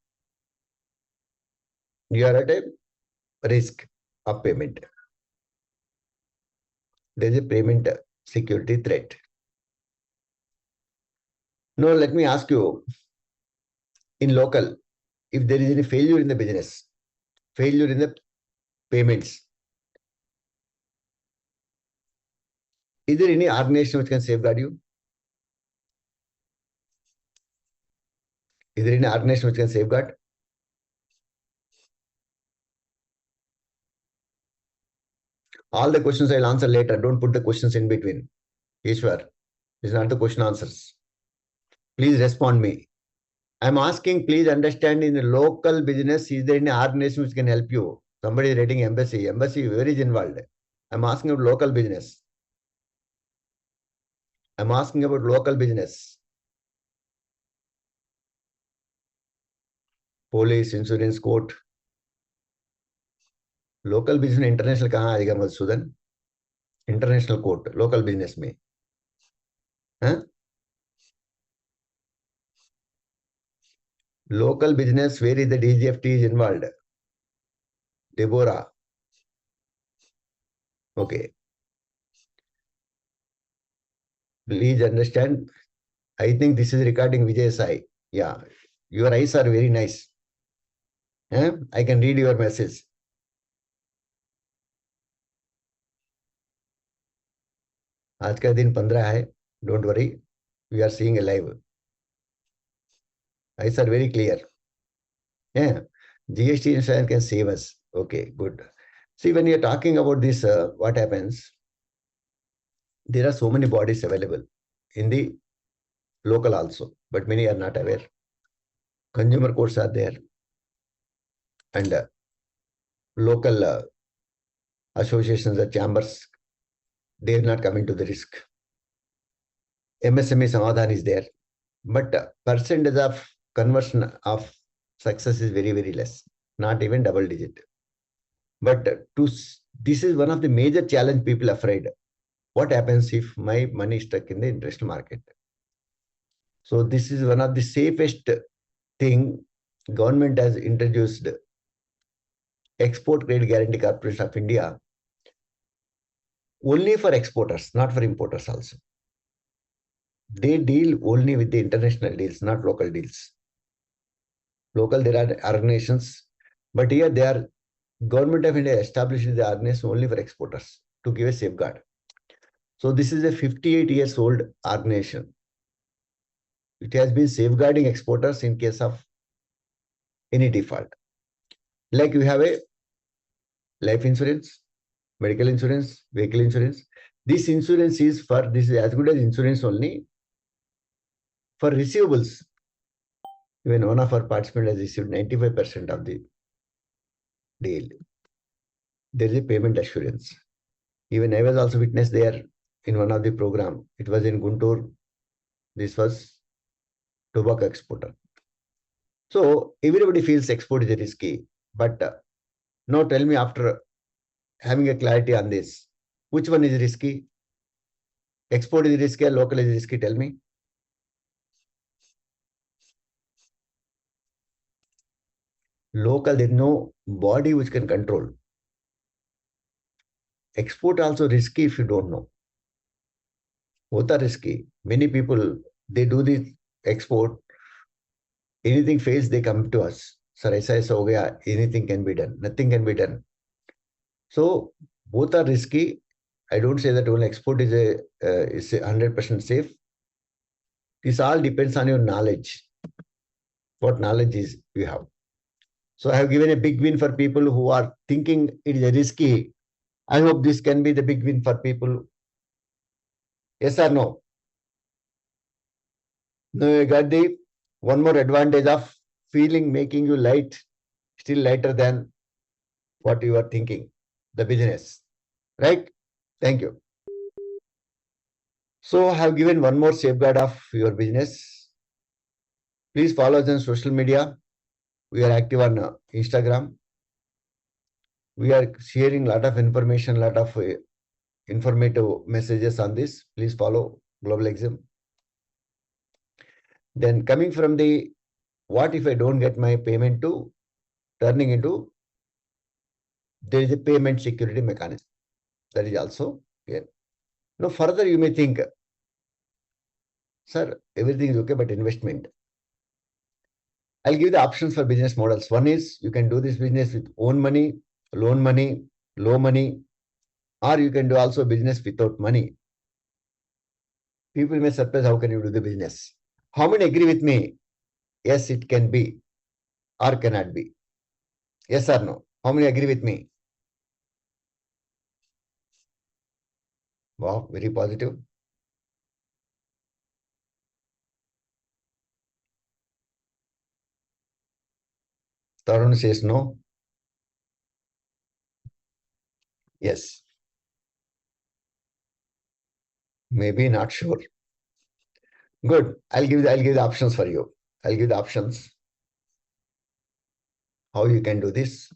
you are at a risk of payment. There is a payment security threat. Now, let me ask you, in local, if there is any failure in the business, failure in the payments, is there any organization which can safeguard you? Is there any organization which can safeguard? All the questions I'll answer later. Don't put the questions in between. Ishwar, this is not the question answers. Please respond me. I'm asking, please understand, in the local business, is there any organization which can help you? Somebody is writing embassy. Embassy, where is involved? I'm asking about local business. I'm asking about local business. Police, insurance, court. Local business, international कहाँ आएगा Madhusudan? International court, local business में. Huh? Local business, where is the DGFT is involved? Deborah. Okay. Please understand. I think this is recording Vijay's eye. Yeah. Your eyes are very nice. I can read your message. आज का दिन 15 है. Don't worry. We are seeing a live. Eyes are very clear. Yeah. GST insurance can save us. Okay, good. See, when you're talking about this, what happens? There are so many bodies available in the local also, but many are not aware. Consumer courts are there. And local associations or chambers, they are not coming to the risk. MSME Samadhan is there. But percentage of conversion of success is very, very less. Not even double digit. But this is one of the major challenge people are afraid. What happens if my money is stuck in the interest market? So this is one of the safest thing. Government has introduced Export Credit Guarantee Corporation of India only for exporters, not for importers also. They deal only with the international deals, not local deals. Local, there are organizations, but here they are, Government of India established the organization only for exporters to give a safeguard. So this is a 58 years old organization. It has been safeguarding exporters in case of any default. Like you have a life insurance, medical insurance, vehicle insurance. This insurance is for, this is as good as insurance only for receivables. Even one of our participants has received 95% of the deal. There is a payment assurance. Even I was also witness there in one of the program. It was in Guntur. This was tobacco exporter. So everybody feels export is risky, but now tell me, after having a clarity on this, which one is risky? Export is risky or local is risky? Tell me. Local, there is no body which can control. Export also risky if you don't know. Both are risky. Many people, they do the export. Anything fails, they come to us. Sir, aisa ho gaya, anything can be done. Nothing can be done. So both are risky. I don't say that only export is a 100% safe. This all depends on your knowledge. What knowledge is you have. So I have given a big win for people who are thinking it is a risky. I hope this can be the big win for people. Yes or no? No, you got the one more advantage of feeling making you light, still lighter than what you are thinking, the business. Right? Thank you. So I have given one more safeguard of your business. Please follow us on social media. We are active on Instagram. We are sharing a lot of information, lot of informative messages on this. Please follow Global Exim. Then coming from the what if I don't get my payment to turning into there is a payment security mechanism. That is also here. Now further you may think, sir, everything is okay, but investment. I'll give the options for business models. One is you can do this business with own money, loan money, low money, or you can do also business without money. People may surprise, how can you do the business? How many agree with me? Yes, it can be or cannot be. Yes or no? How many agree with me? Wow, very positive. Tarun says no. Yes. Maybe not sure. Good. I'll give the options for you. I'll give the options. How you can do this.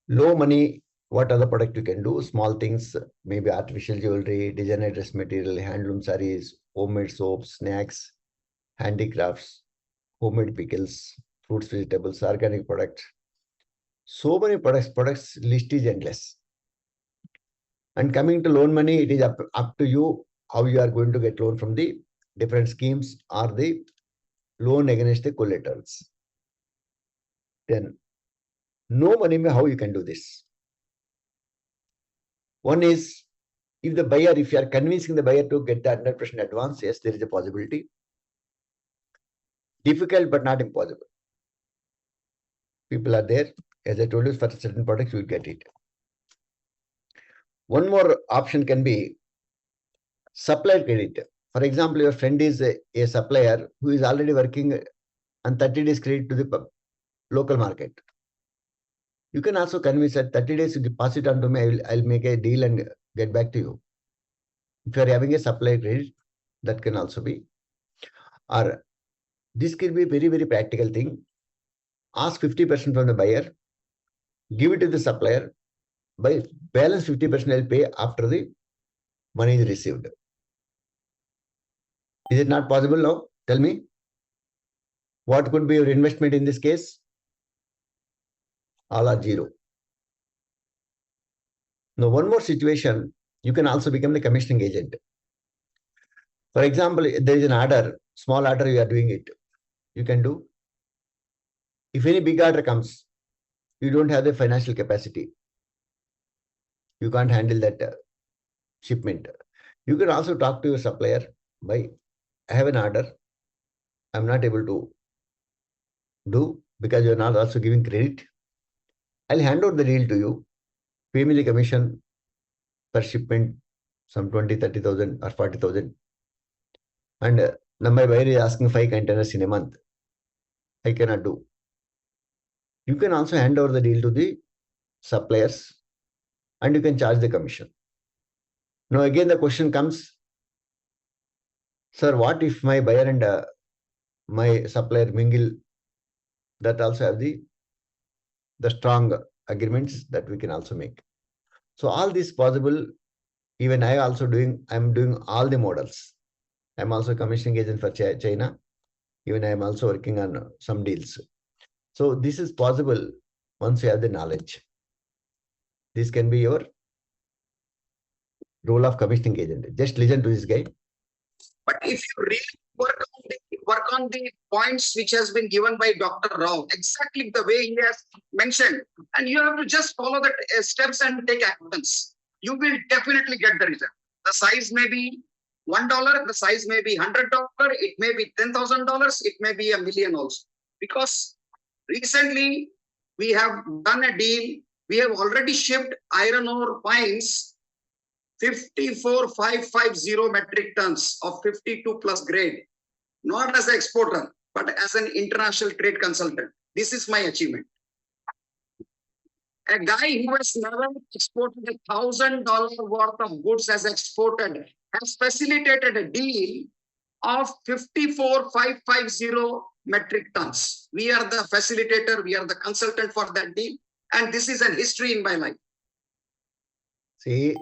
Low money, what other product you can do? Small things, maybe artificial jewelry, designer dress material, handloom sarees, homemade soaps, snacks, handicrafts, homemade pickles, fruits, vegetables, organic products. So many products list is endless. And coming to loan money, it is up to you how you are going to get loan from the different schemes or the loan against the collaterals. Then no money, how you can do this? One is if you are convincing the buyer to get the 100% advance, yes, there is a possibility. Difficult but not impossible. People are there. As I told you, for certain products, you will get it. One more option can be supplier credit. For example, your friend is a supplier who is already working on 30 days credit to the local market. You can also convince that 30 days, you pass it on to me, I'll make a deal and get back to you. If you are having a supplier credit, that can also be. Or this can be a very, very practical thing. Ask 50% from the buyer, give it to the supplier, by balance 50% I'll pay after the money is received. Is it not possible now? Tell me. What could be your investment in this case? All are zero. Now, one more situation, you can also become the commissioning agent. For example, there is an order, small order, you are doing it. You can do. If any big order comes, you don't have the financial capacity. You can't handle that shipment. You can also talk to your supplier by, I have an order. I'm not able to do because you're not also giving credit. I'll hand out the deal to you. Pay me the commission per shipment, some 20, 30,000 or 40,000. And now my buyer is asking 5 containers in a month. I cannot do. You can also hand over the deal to the suppliers and you can charge the commission. Now again the question comes, sir, what if my buyer and my supplier mingle, that also have the strong agreements that we can also make. So all this possible. Even I'm doing all the models. I'm also commissioning agent for China. Even I'm also working on some deals. So this is possible once you have the knowledge. This can be your role of commissioning agent. Just listen to this guy. But if you really work on the points which has been given by Dr. Rao, exactly the way he has mentioned, and you have to just follow the steps and take actions, you will definitely get the result. The size may be $1, the size may be $100, it may be $10,000, it may be $1 million also. Because recently we have done a deal, we have already shipped iron ore fines 54,550 metric tons of 52 plus grade, not as an exporter, but as an international trade consultant. This is my achievement. A guy who has never exported $1,000 worth of goods as exported has facilitated a deal of 54,550 metric tons. We are the facilitator, we are the consultant for that deal, and this is an history in my life. See,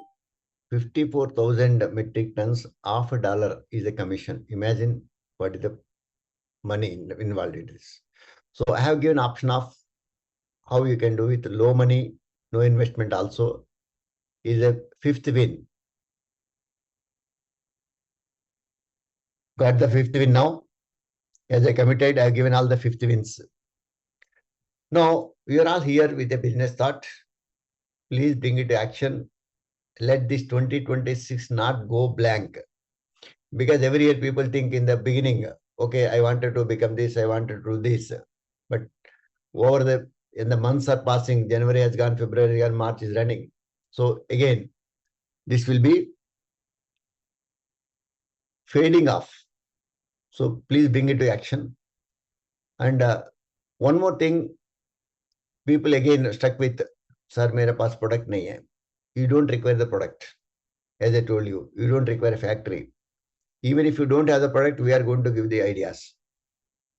54,000 metric tons, $1 is a commission. Imagine what is the money involved in this. So I have given option of how you can do with low money, no investment also is a fifth win. Got the fifth win now. As I committed, I have given all the fifth wins. Now, we are all here with a business thought. Please bring it to action. Let this 2026 not go blank. Because every year people think in the beginning, okay, I wanted to become this, I wanted to do this. But in the months are passing, January has gone, February and March is running. So again, this will be fading off. So please bring it to action. And one more thing, people again stuck with, sir, mera paas product nahi hai. You don't require the product. As I told you, you don't require a factory. Even if you don't have the product, we are going to give the ideas.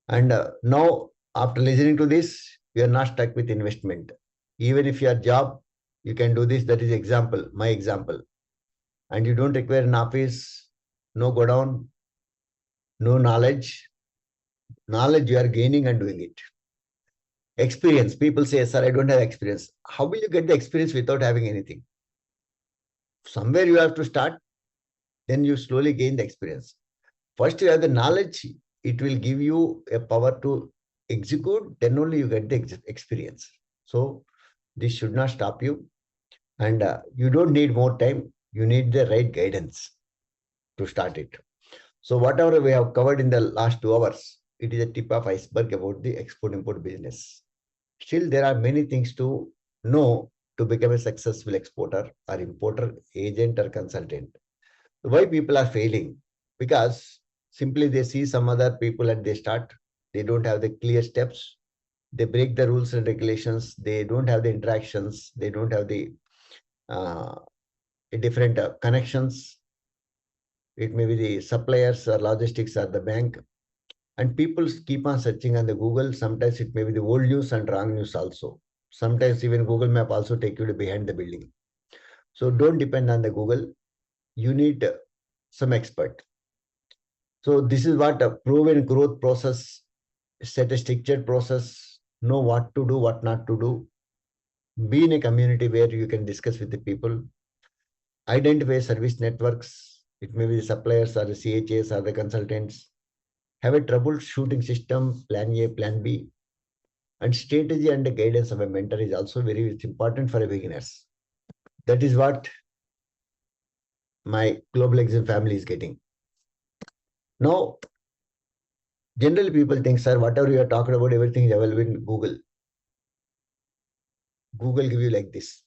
And now, after listening to this, you are not stuck with investment. Even if your job, you can do this. That is example, my example. And you don't require an office, no go down, no knowledge. Knowledge you are gaining and doing it. Experience. People say, sir, I don't have experience. How will you get the experience without having anything? Somewhere you have to start. Then you slowly gain the experience. First, you have the knowledge. It will give you a power to execute. Then only you get the experience. So this should not stop you. And you don't need more time. You need the right guidance to start it. So whatever we have covered in the last 2 hours, it is a tip of iceberg about the export-import business. Still, there are many things to know to become a successful exporter or importer, agent or consultant. Why people are failing? Because simply they see some other people and they start. They don't have the clear steps. They break the rules and regulations. They don't have the interactions. They don't have the different connections. It may be the suppliers or logistics or the bank. And people keep on searching on the Google. Sometimes it may be the old news and wrong news also. Sometimes even Google Map also take you to behind the building. So don't depend on the Google. You need some expert. So this is what a proven growth process, set a structured process, know what to do, what not to do. Be in a community where you can discuss with the people. Identify service networks. It may be the suppliers or the CHAs or the consultants. Have a troubleshooting system, plan A, plan B. And strategy and the guidance of a mentor is also very important for a beginners. That is what my Global Exim family is getting. Now, generally people think, sir, whatever you are talking about, everything is available in Google. Google give you like this.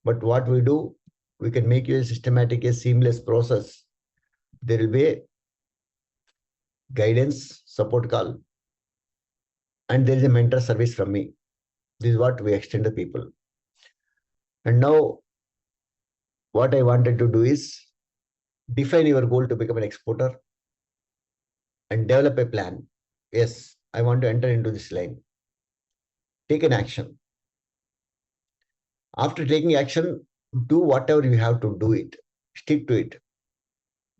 But what we do, we can make you a systematic, a seamless process. There will be guidance, support call, and there is a mentor service from me. This is what we extend to people. And now, what I wanted to do is define your goal to become an exporter. and develop a plan. Yes, I want to enter into this line. Take an action. After taking action, do whatever you have to do it. Stick to it.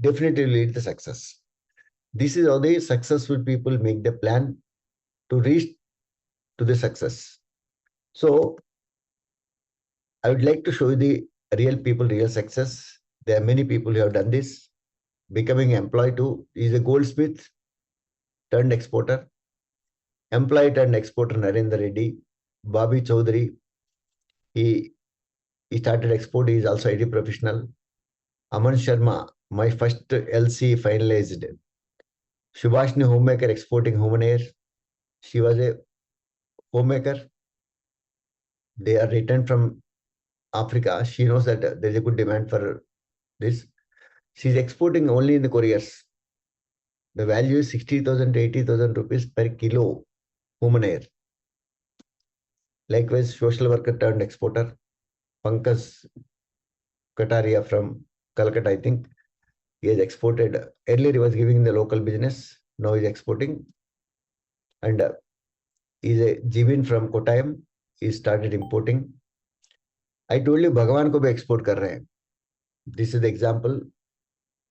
Definitely lead to success. This is how the successful people make the plan to reach to the success. So I would like to show you the real people, real success. There are many people who have done this. Becoming employee too. He is a goldsmith turned exporter. Employee turned exporter Narendra Reddy. Bobby Chaudhary. He started export. He is also IT professional. Aman Sharma, my first LC finalized. Subhashni homemaker exporting human air. She was a homemaker. They are returned from Africa. She knows that there is a good demand for this. She is exporting only in the couriers. The value is 60,000 to 80,000 rupees per kilo human air. Likewise, social worker turned exporter. Pankaj Kataria from Calcutta, I think. He has exported. Earlier, he was giving in the local business. Now he's exporting. And he's a Jibin from Kottayam. He started importing. I told you, Bhagavan ko bhi export kar rahe hain. This is the example.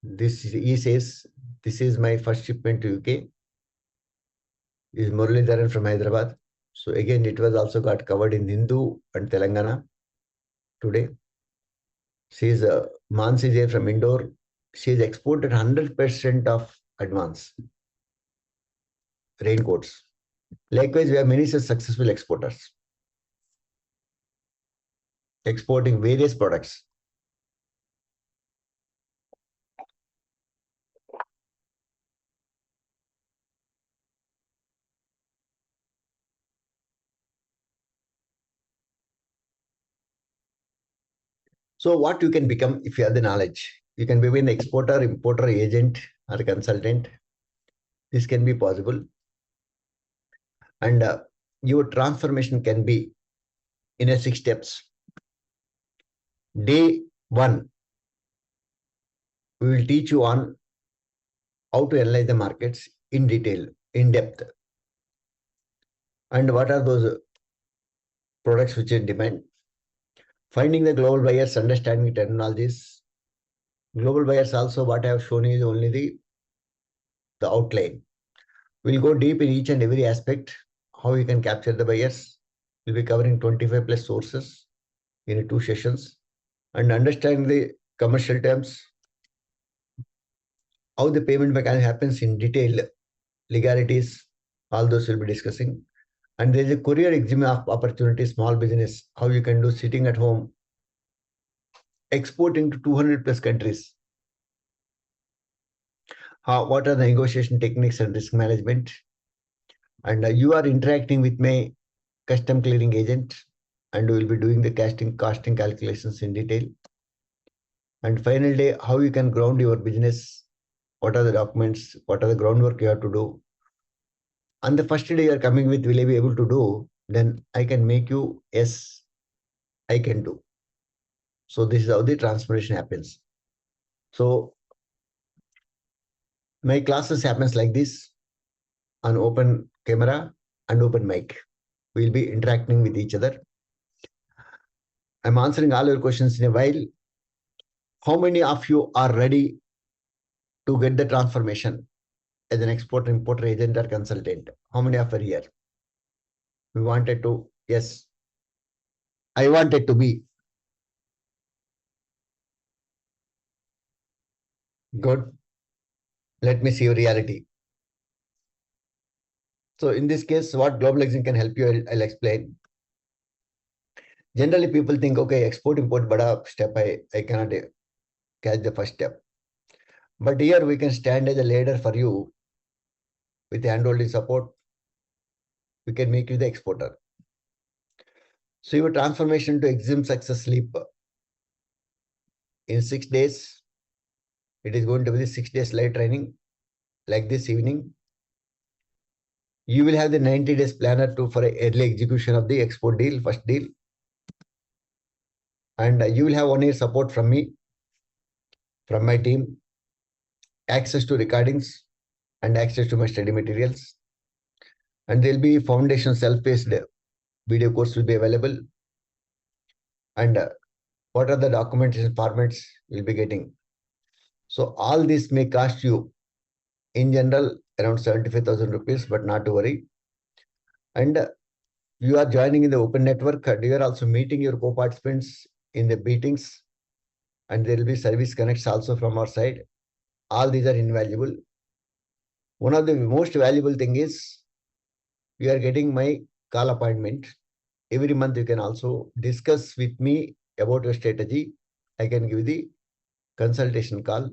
This he says, this is my first shipment to UK. This is Muralidharan from Hyderabad. So again, it was also got covered in Hindu and Telangana today. She is Mansi Jay from Indore. She has exported 100% of advance raincoats. Likewise, we have many such successful exporters exporting various products. So what you can become if you have the knowledge? You can be an exporter, importer, agent, or a consultant. This can be possible. And your transformation can be in a 6 steps. Day 1, we will teach you on how to analyze the markets in detail, in depth. And what are those products which are in demand? Finding the global buyers, understanding terminologies. Global buyers also, what I have shown is only the outline. We'll go deep in each and every aspect, how you can capture the buyers. We'll be covering 25 plus sources in 2 sessions and understand the commercial terms, how the payment mechanism happens in detail, legalities, all those we'll be discussing. And there is a courier exim opportunity, small business, how you can do sitting at home, exporting to 200 plus countries. What are the negotiation techniques and risk management? And you are interacting with my custom clearing agent, and we will be doing the costing calculations in detail. And final day, how you can ground your business, what are the documents, what are the groundwork you have to do. On the first day you are coming with, will I be able to do? Then I can make you, yes, I can do. So this is how the transformation happens. So my classes happens like this on open camera and open mic. We'll be interacting with each other. I'm answering all your questions in a while. How many of you are ready to get the transformation as an exporter, importer, agent, or consultant? How many of you are here? We wanted to, yes. I wanted to be. Good. Let me see your reality. So in this case, what globalization can help you, I'll explain. Generally, people think, okay, export, import, bada step, I cannot catch the first step. But here we can stand as a leader for you with hand-holding support. We can make you the exporter. So your transformation to exim success leap in 6 days. It is going to be the 6 days live training, like this evening. You will have the 90 days planner for a early execution of the export deal, first deal. And you will have 1 year support from me, from my team, access to recordings, and access to my study materials. And there'll be foundation self-paced video course will be available. And what are the documentation formats you'll be getting? So all this may cost you in general around 75,000 rupees, but not to worry. And you are joining in the open network, and you are also meeting your co-participants in the meetings, and there will be service connects also from our side. All these are invaluable. One of the most valuable thing is you are getting my call appointment. Every month you can also discuss with me about your strategy. I can give the consultation call.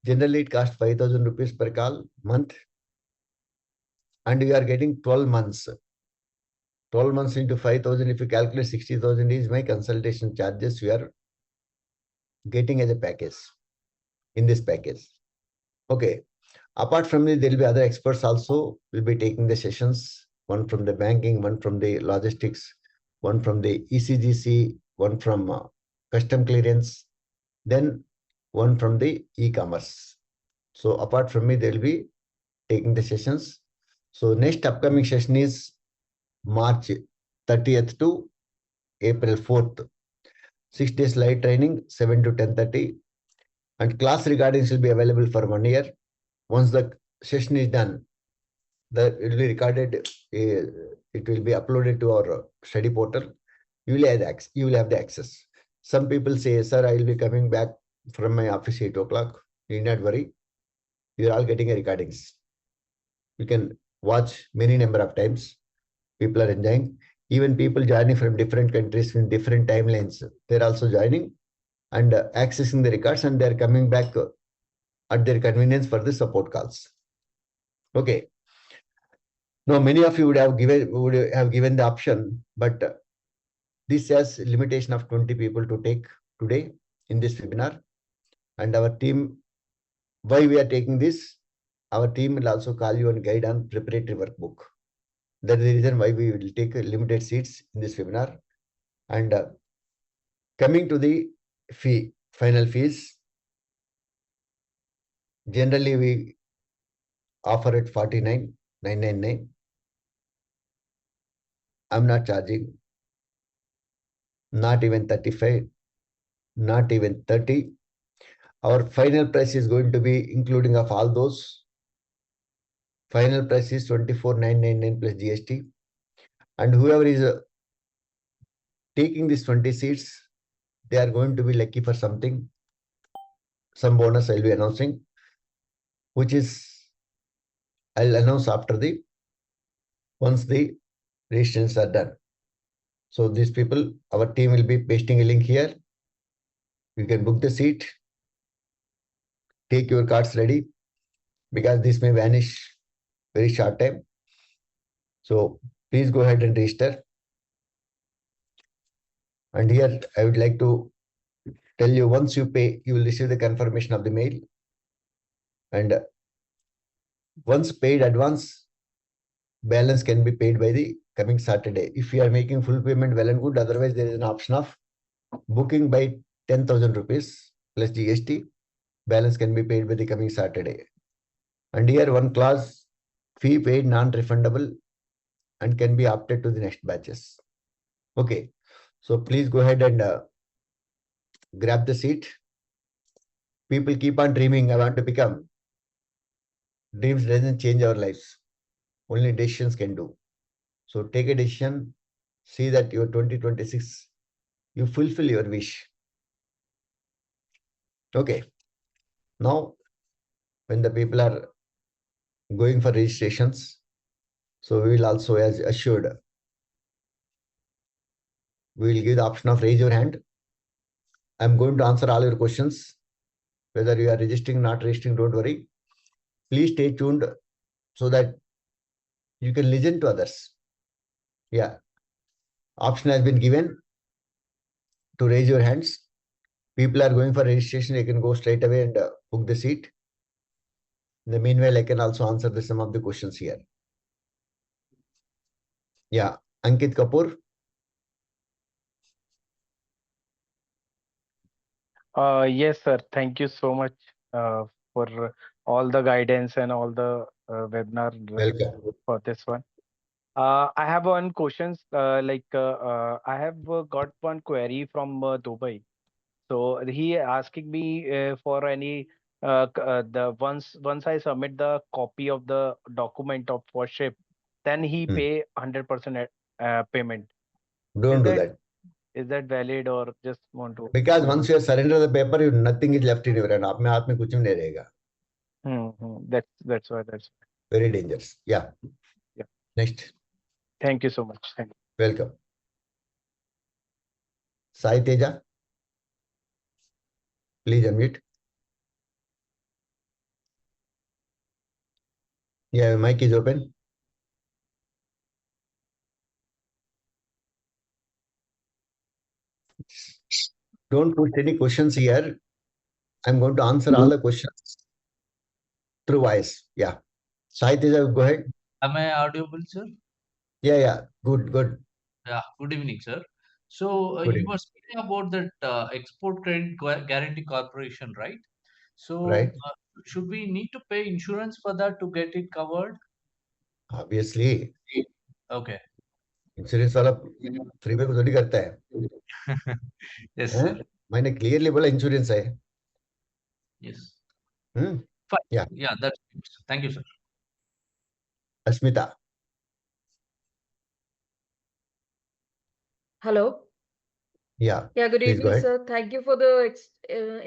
Generally, it costs 5,000 rupees per call month. And you are getting 12 months. 12 months into 5,000, if you calculate 60,000 is my consultation charges you are getting as a package in this package. Okay. Apart from this, there will be other experts also will be taking the sessions. One from the banking, one from the logistics, one from the ECGC, one from custom clearance, then one from the e-commerce. So apart from me, they will be taking the sessions. So next upcoming session is March 30th to April 4th. 6 days live training, 7 to 10:30. And class recordings will be available for 1 year. Once the session is done, it will be recorded, it will be uploaded to our study portal. You will have the access. Some people say, sir, I will be coming back from my office 8 o'clock. You need not worry. You are all getting a recordings. You can watch many number of times. People are enjoying. Even people joining from different countries in different timelines, they're also joining and accessing the records, and they're coming back at their convenience for the support calls. Okay. Now, many of you would have given the option, but this has a limitation of 20 people to take today in this webinar. And our team, why we are taking this, our team will also call you and guide on preparatory workbook. That is the reason why we will take limited seats in this webinar. And coming to the fee, final fees, generally we offer at 49,999. I'm not charging, not even 35, not even 30. Our final price is going to be including of all those. Final price is 24,999 plus GST. And whoever is taking these 20 seats, they are going to be lucky for something. Some bonus I'll be announcing, which is I'll announce after once the registrations are done. So these people, our team will be pasting a link here. You can book the seat. Take your cards ready because this may vanish very short time. So please go ahead and register. And here I would like to tell you, once you pay, you will receive the confirmation of the mail. And once paid advance, balance can be paid by the coming Saturday. If you are making full payment, well and good. Otherwise, there is an option of booking by 10,000 rupees plus GST. Balance can be paid by the coming Saturday. And here one clause, fee paid non-refundable and can be opted to the next batches. Okay. So please go ahead and grab the seat. People keep on dreaming, I want to become. Dreams doesn't change our lives. Only decisions can do. So take a decision. See that your 2026, you fulfill your wish. Okay. Now, when the people are going for registrations, so we will also, as assured, we will give the option of raise your hand. I'm going to answer all your questions. Whether you are registering, not registering, don't worry. Please stay tuned so that you can listen to others. Yeah. Option has been given to raise your hands. People are going for registration. You can go straight away and book the seat. In the meanwhile, I can also answer some of the questions here. Yeah. Ankit Kapoor. Yes, sir. Thank you so much for all all the guidance and all the webinar Welcome. for this one. I have one question. I have got one query from Dubai. So he asking me for any the once I submit the copy of the document of for ship, then he pay 100% payment. Don't do that. Is that valid or just want to? Because once you surrender the paper, nothing is left in your hand. आप में हाथ में कुछ नहीं रहेगा. That's why. Very dangerous. Yeah. Yeah. Next. Thank you so much. Thank you. Welcome. Sai Teja. Please unmute. Yeah, mic is open. Don't put any questions here. I'm going to answer all the questions through voice. Yeah. Sai Teja, go ahead. Am I audible, sir? Yeah. Good. Yeah. Good evening, sir. So Good you evening. were speaking about that Export Credit Guarantee Corporation, right? So Right. should we need to pay insurance for that to get it covered? Obviously. Okay. Insurance वाला free में थोड़ी करता है. Yes, sir. मैंने clearly बोला insurance है. Yes. Fine. Yeah, that's good. Thank you, sir. Asmita. Hello. Yeah. Good Please go evening, ahead. sir. Thank you for the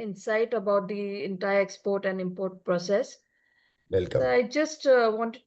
insight about the entire export and import process. Welcome. So I just wanted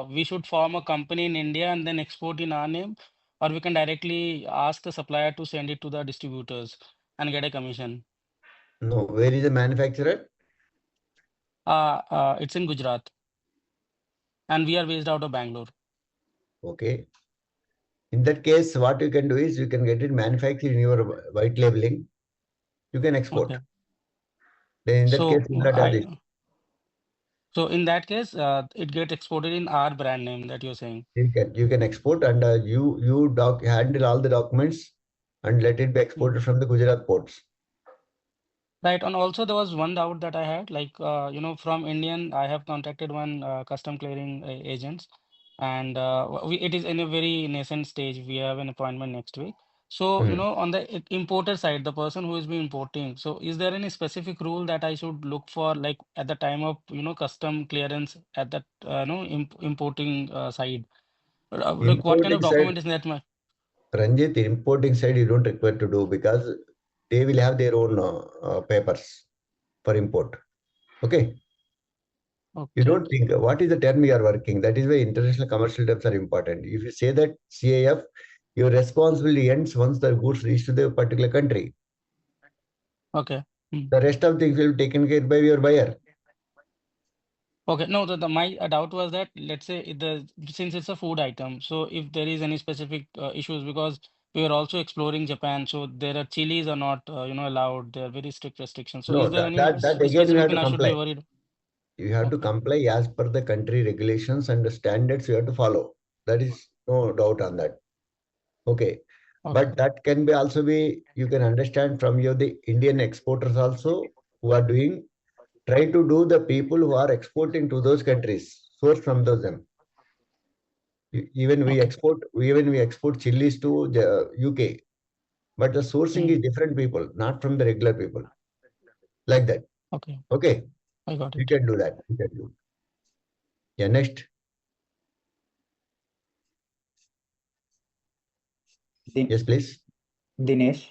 we should form a company in India and then export in our name, or we can directly ask the supplier to send it to the distributors and get a commission. No, where is the manufacturer? It's in Gujarat, and we are based out of Bangalore. Okay. In that case, what you can do is you can get it manufactured in your white labeling. You can export. Okay. Then in that So case, you will not have this. so in that case, it gets exported in our brand name that you're saying. You can export and you handle all the documents and let it be exported from the Gujarat ports. Right. And also there was one doubt that I had, like, from Indian, I have contacted one custom clearing agents, and it is in a very nascent stage. We have an appointment next week. So, on the importer side, the person who is be importing, so is there any specific rule that I should look for, like at the time of, custom clearance at that, importing side? Like what kind Importing of side, document is that? Ranjit, importing side you don't require to do because they will have their own papers for import. Okay. You don't think what is the term you are working. That is why international commercial terms are important. If you say that CIF, your responsibility ends once the goods reach to the particular country. Okay. The rest of things will be taken care by your buyer. Okay, no, my doubt was that, let's say since it's a food item, so if there is any specific issues, because we are also exploring Japan, so there are chilies are not allowed. There are very strict restrictions. So No, is there any that again you specific have thing to I should be comply. worried? You have to comply as per the country regulations and the standards you have to follow. That is no doubt on that. Okay. But that can be also be, you can understand from the Indian exporters also who are doing, try to do the people who are exporting to those countries, source from those them. Even we export chilies to the UK, but the sourcing is different people, not from the regular people. Like that. Okay. Okay. I got it. You can do that. You can do. Yeah, next. Yes, please. Dinesh.